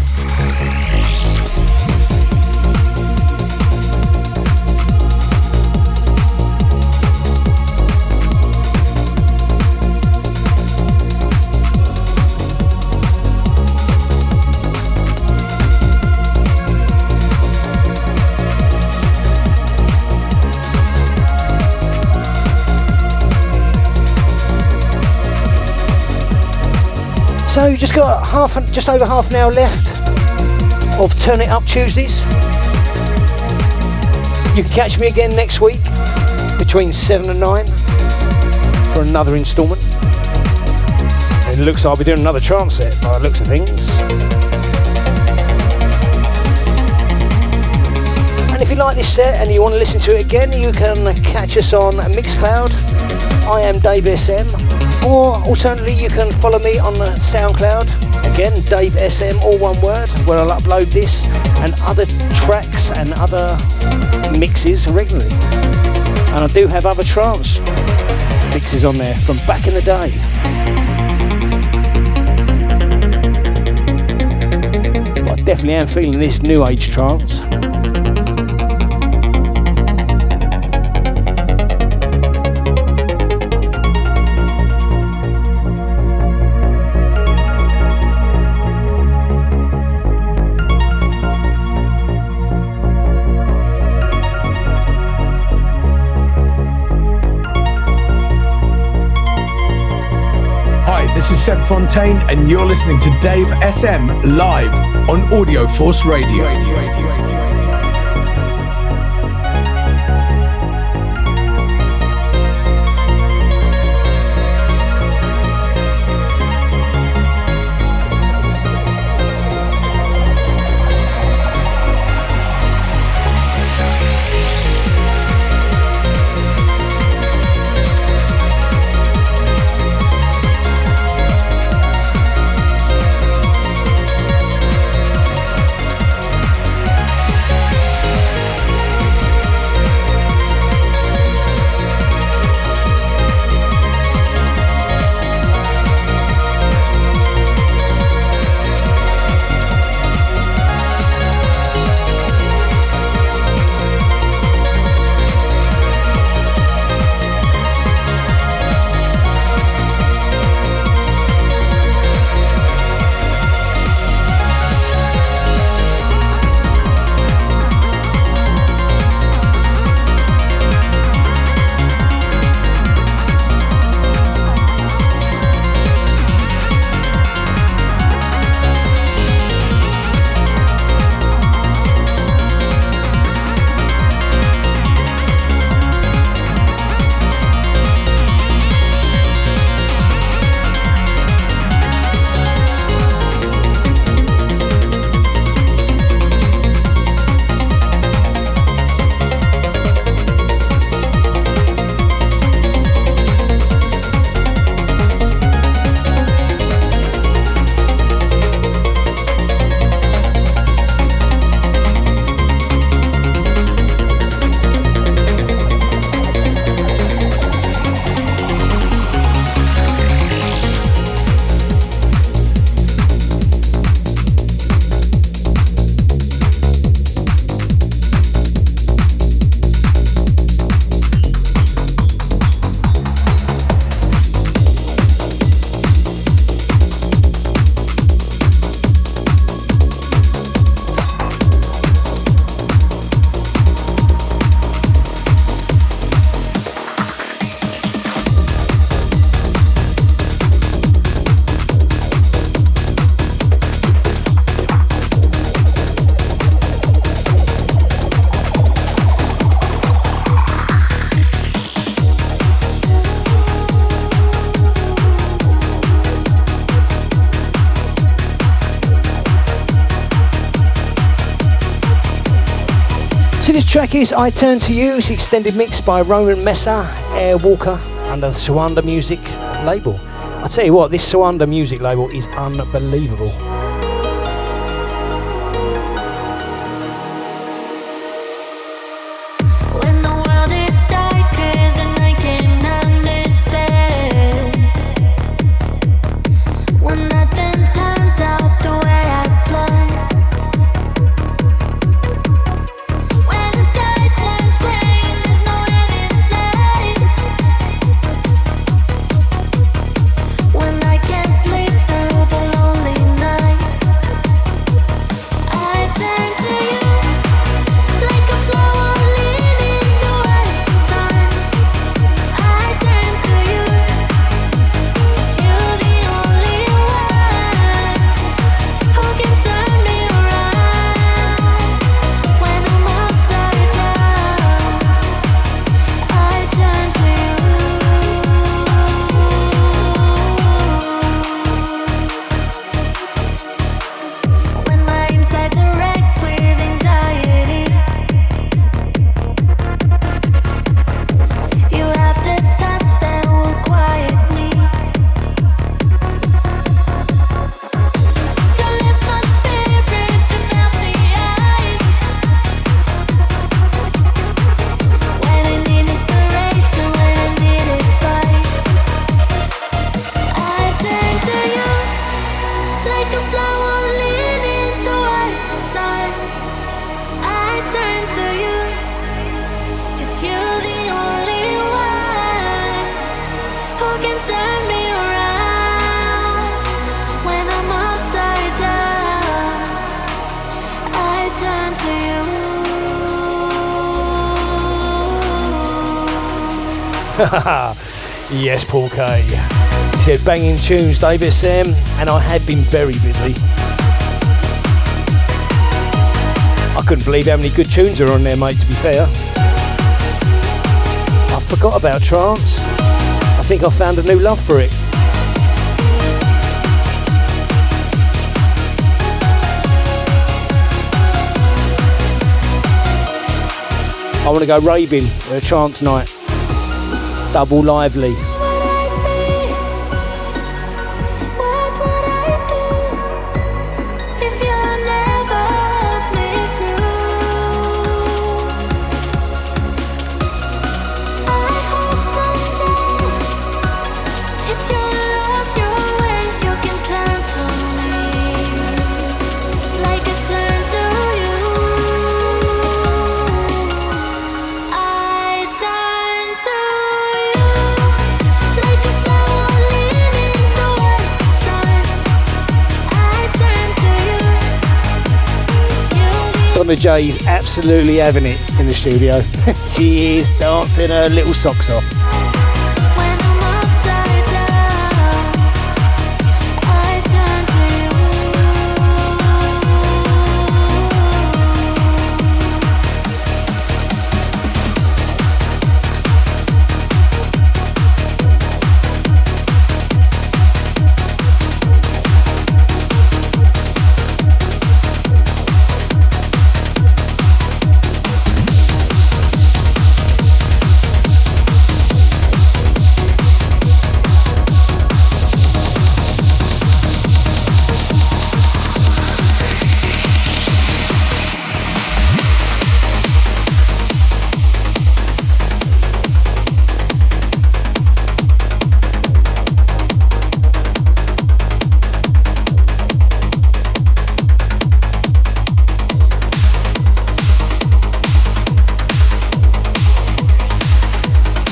So just got just over half an hour left of Turn It Up Tuesdays. You can catch me again next week between 7 and 9 for another instalment. it looks like I'll be doing another trance set by the looks of things. And if you like this set and you want to listen to it again, you can catch us on Mixcloud. I am DaveSM. Or alternatively, you can follow me on SoundCloud. Again, DaveSM, all one word, where I'll upload this and other tracks and other mixes regularly. And I do have other trance mixes on there from back in the day. But I definitely am feeling this new age trance. This is Seb Fontaine, and you're listening to DaveSM live on Audio Force Radio. This track is I Turn to You. It's extended mix by Roman Messer, Air Walker, under the Suanda Music label. I tell you what, this Suanda Music label is unbelievable. When I can't sleep through the lonely night. Yes, Paul K. He said banging tunes, DaveSM, and I had been very busy. I couldn't believe how many good tunes are on there, mate, to be fair. I forgot about Trance. I think I found a new love for it. I want to go raving at a Trance night. Double lively. Donna J's absolutely having it in the studio. She is dancing her little socks off.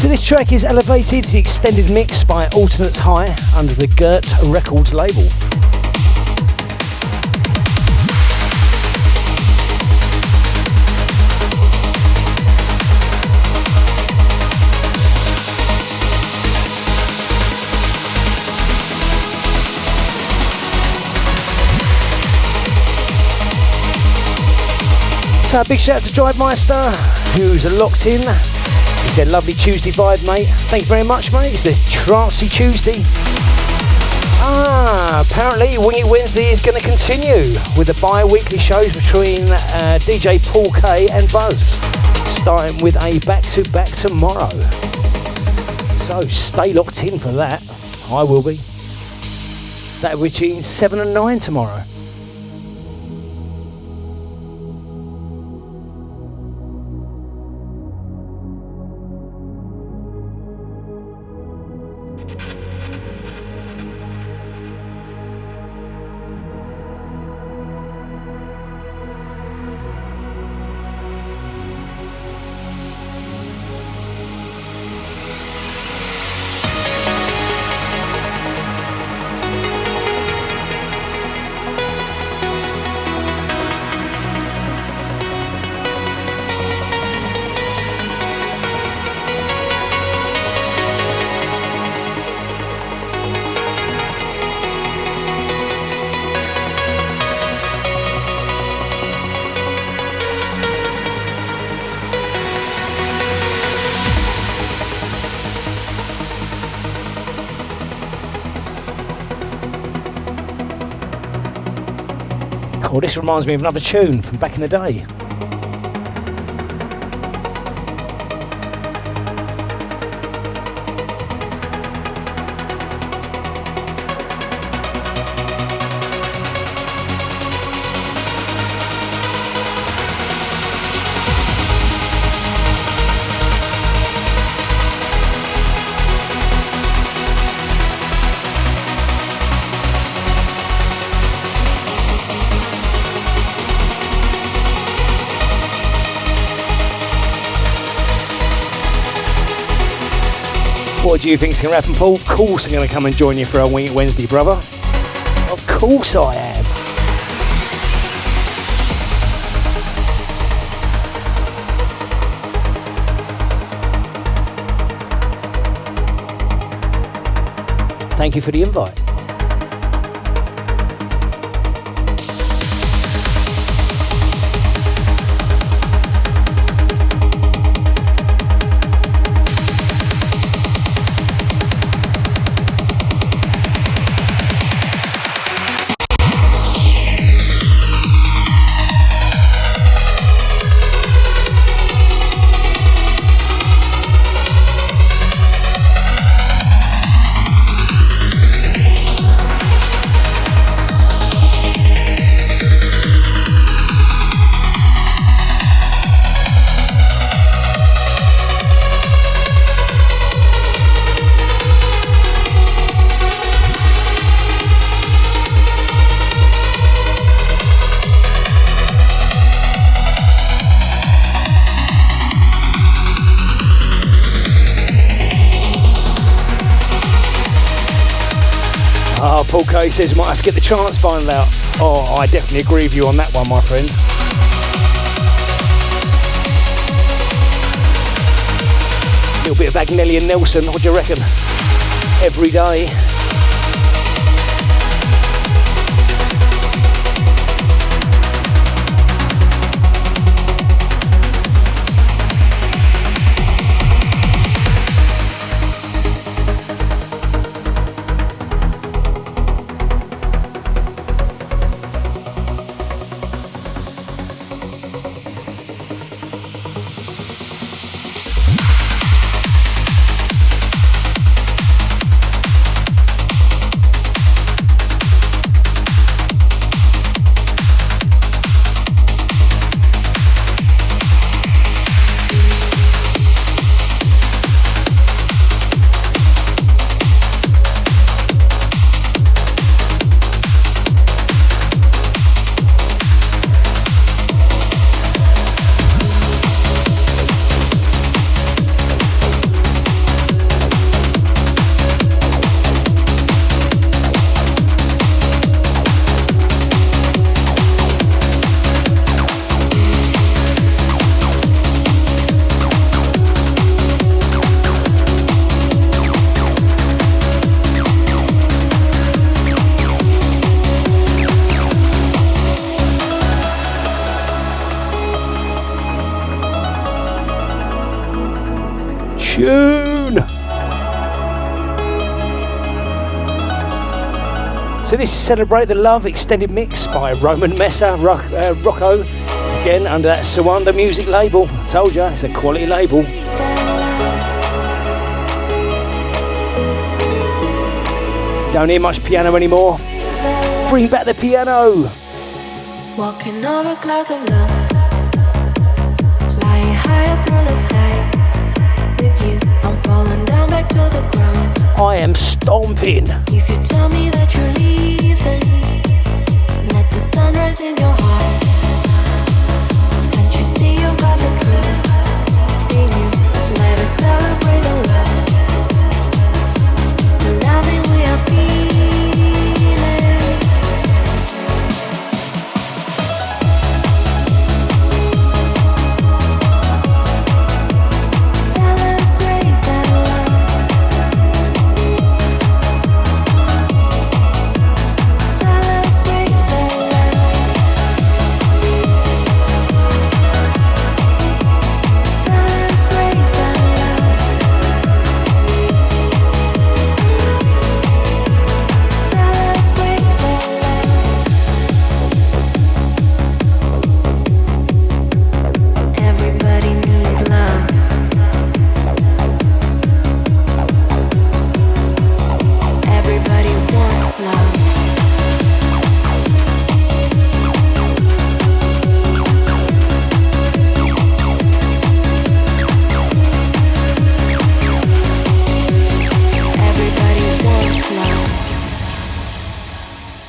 This track is elevated to the extended mix by Alternates High under the Gert Records label. So a big shout out to Drive Meister, who's locked in. He said, lovely Tuesday vibe, mate. Thank you very much, mate. It's the Trancey Tuesday. Apparently Wing It Wednesday is going to continue with the bi-weekly shows between DJ Paul K and Buzz, starting with a back-to-back tomorrow. So stay locked in for that. I will be. That will be between 7 and 9 tomorrow. Well, this reminds me of another tune from back in the day. What do you think's going to happen, Paul? Of course I'm going to come and join you for our Wing It Wednesday, brother. Of course I am. thank you for the invite. Paul K says might have to get the Trance vinyl out. Oh, I definitely agree with you on that one, my friend. A little bit of Agnelli and Nelson, what do you reckon? Every day. Tune! So this is Celebrate the Love extended mix by Roman Mesa, Rocco, again under that Sawanda music label. I told you, it's a quality label. Don't hear much piano anymore. Bring back the piano! Walking over clouds of love, flying high up through the sky. With you, I'm falling down back to the ground. I am stomping. If you tell me that you're leaving, let the sun rise in your heart. Can't you see you've got the truth in you? Let us celebrate the love, the loving we are feeling.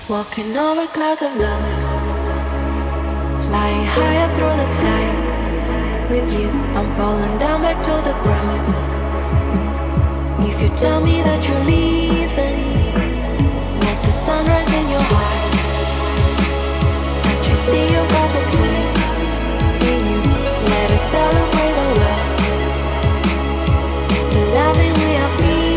Walking over clouds of love, flying high up through the sky. With you, I'm falling down back to the ground. If you tell me that you're leaving, let the sun rise in your heart. Can't you see you've got the truth in you? Let us celebrate the love, the loving we are feeling.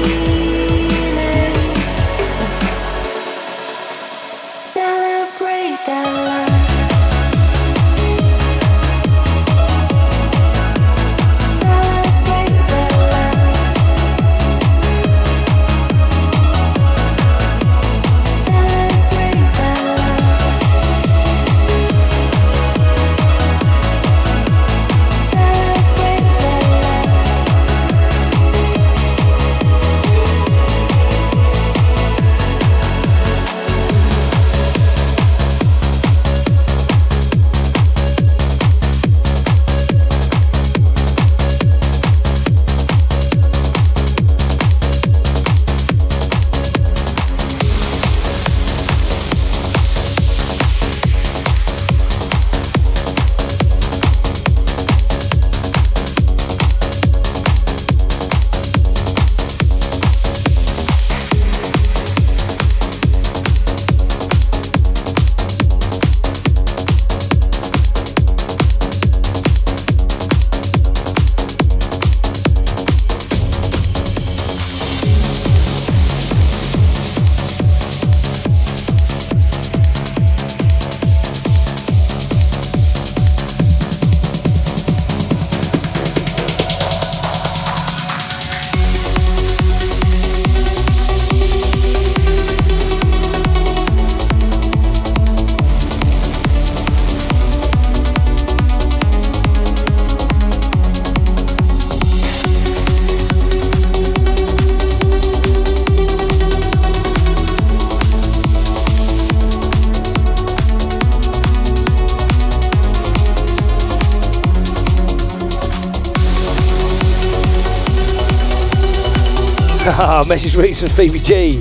Message reads from Phoebe G.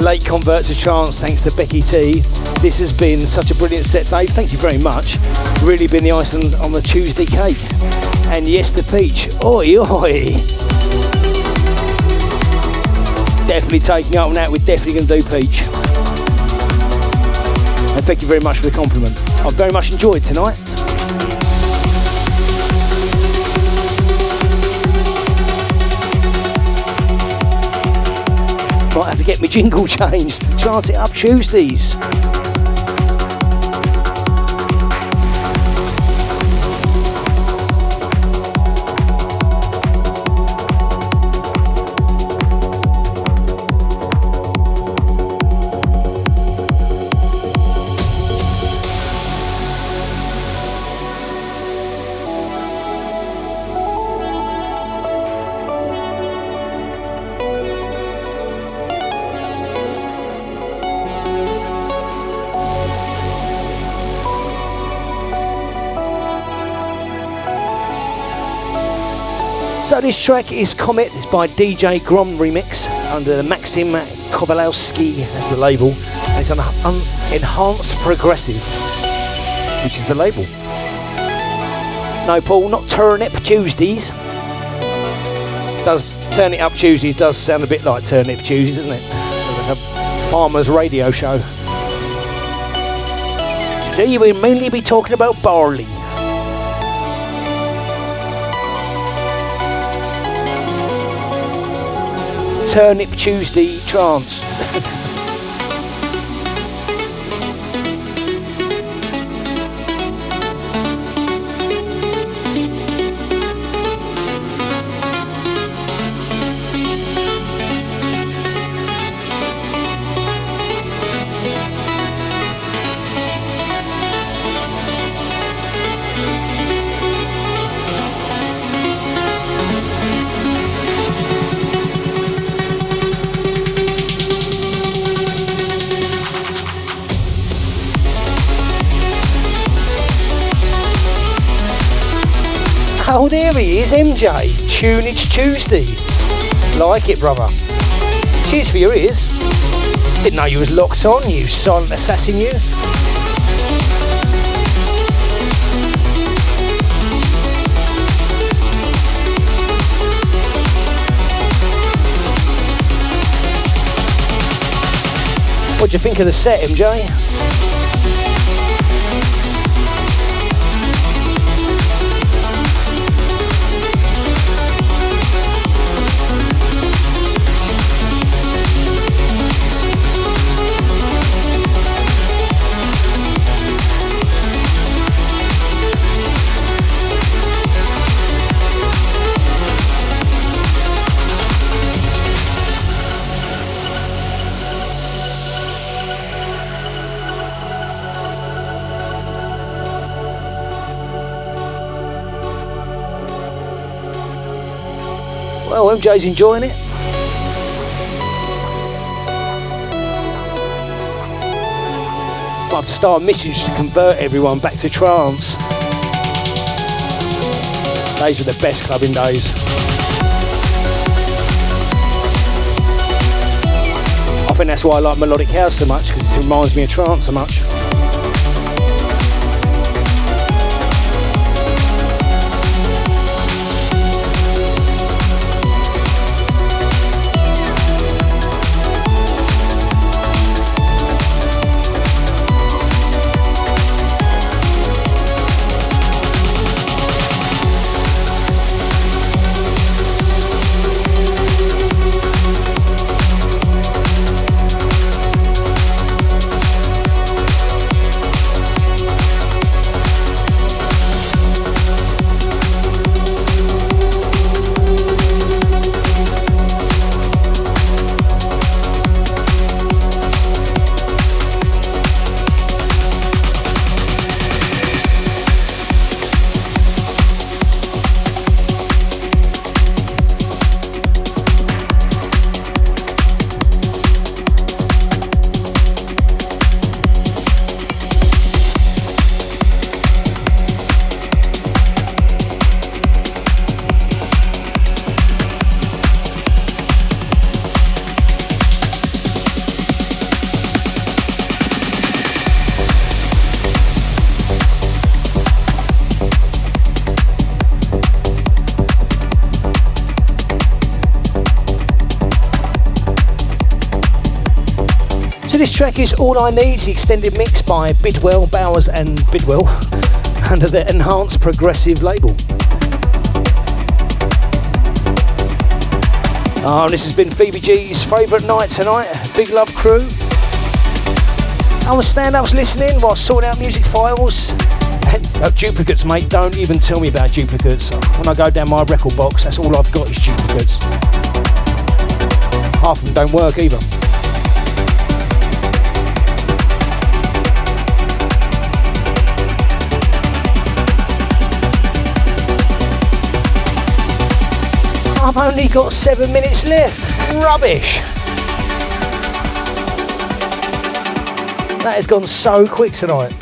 Late convert to trance thanks to Becky T. This has been such a brilliant set, Dave. Thank you very much. Really been the icing on the Tuesday cake. And yes, the peach. Oi, oi. Definitely taking up on that. We're definitely going to do peach. And thank you very much for the compliment. I've very much enjoyed tonight. Might have to get my jingle changed. Chance it up Tuesdays. So this track is Comet. It's by DJ Grom remix under the Maxim Kowalowski as the label. And it's on Enhanced Progressive, which is the label. No, Paul, not Turnip Tuesdays. Does Turn It Up Tuesdays does sound a bit like Turnip Tuesdays, doesn't it? Like a farmer's radio show. Today we'll mainly be talking about barley. Turnip Tuesday trance. Oh, there he is, MJ. Tunage Tuesday. Like it, brother. Cheers for your ears. Didn't know you was locked on, you silent assassin, you. What do you think of the set, MJ? Well, MJ's enjoying it. Might have to start a mission to convert everyone back to trance. Those were the best clubbing days. I think that's why I like melodic house so much, because it reminds me of trance so much. this track is All I Need, the extended mix by Bidwell, Bowers and Bidwell under the Enhanced Progressive label. This has been Phoebe G's favourite night tonight. Big love crew. Our stand-ups listening while sorting out music files. And, duplicates, mate, don't even tell me about duplicates. When I go down my record box, that's all I've got is duplicates. Half of them don't work either. I've only got 7 minutes left. Rubbish. That has gone so quick tonight.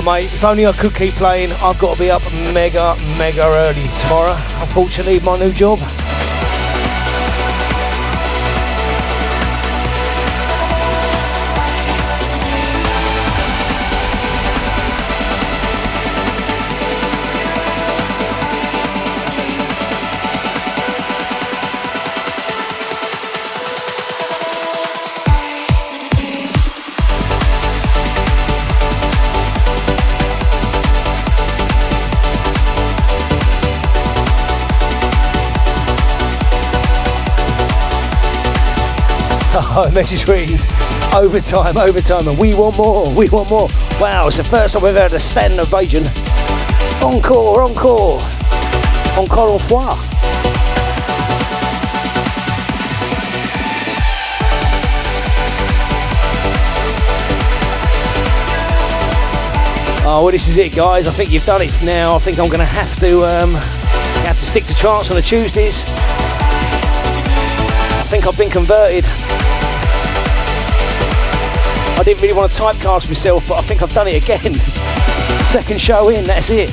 Mate, if only I could keep playing. I've got to be up mega early tomorrow, unfortunately, my new job. Message reads, overtime, and we want more. Wow, it's the first time we've heard a standing ovation. Encore en fois. Oh, well, this is it, guys. I think you've done it now. I think I'm going to have to stick to Trance on the Tuesdays. I think I've been converted. I didn't really want to typecast myself, but I think I've done it again. Second show in, that's it.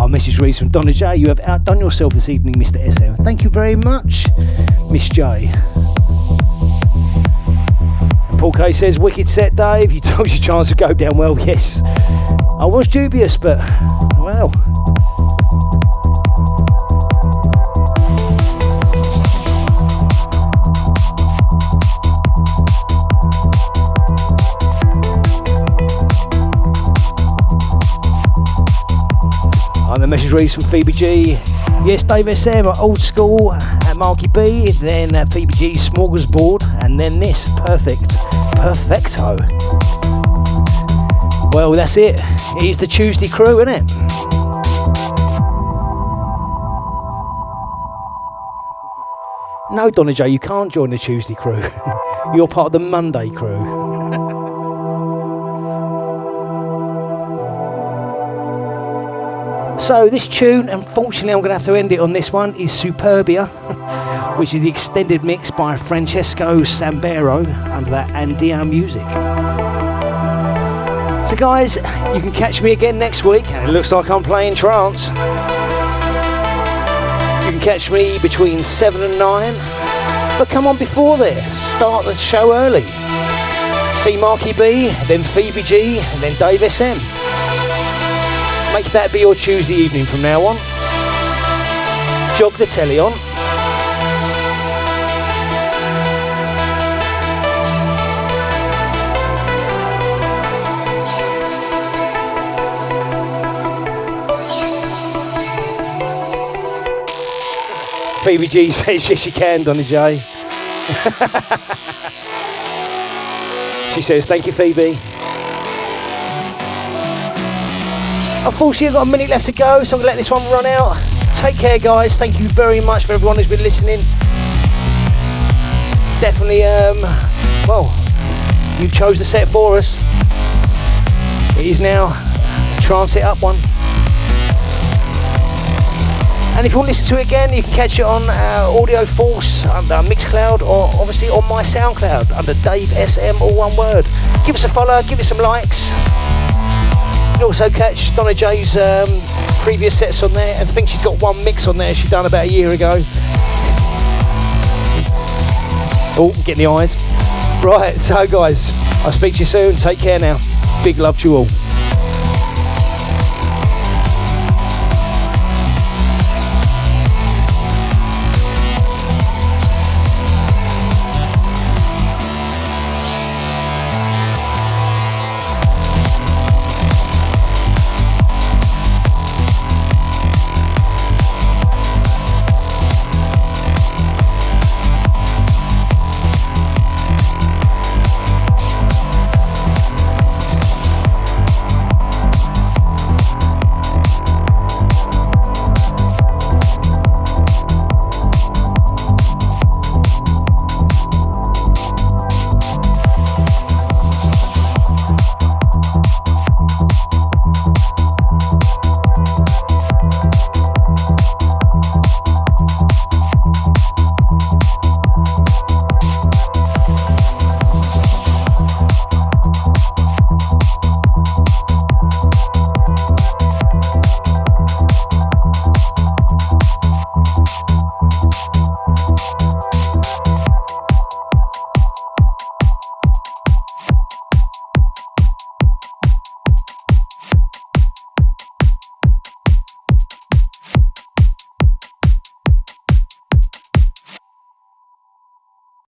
Message reads from Donna J. You have outdone yourself this evening, Mr. SM. Thank you very much, Miss J. And Paul K says, wicked set, Dave. You told your chance to go down well. Yes, I was dubious, but well, The message reads from Phoebe G. Yes, DaveSM, old school at Marky B, then Phoebe G's Smorgasbord, and then this, Perfecto. Well, that's it. Here's the Tuesday crew, isn't it? No, Donna J, you can't join the Tuesday crew. You're part of the Monday crew. So this tune, unfortunately I'm going to have to end it on this one, is Superbia, which is the extended mix by Francesco Sambero under that Andia Music. So guys, you can catch me again next week, and it looks like I'm playing Trance. You can catch me between 7 and 9, but come on before there, start the show early. See Marky B, then Phoebe G, and then DaveSM. Make that be your Tuesday evening from now on. Jog the telly on. Phoebe G says yes you can, Donna J. She says thank you, Phoebe. Unfortunately I've got a minute left to go, so I'm going to let this one run out. Take care guys, thank you very much for everyone who's been listening. Definitely, well, you've chose the set for us. It is now a Trance It Up one. And if you want to listen to it again, you can catch it on Audio Force, under Mixcloud, or obviously on my SoundCloud, under DaveSM, all one word. Give us a follow, give us some likes. You can also catch Donna J's previous sets on there, and I think she's got one mix on there she's done about a year ago. Oh, I'm getting the eyes. Right, so guys, I'll speak to you soon. Take care now. Big love to you all.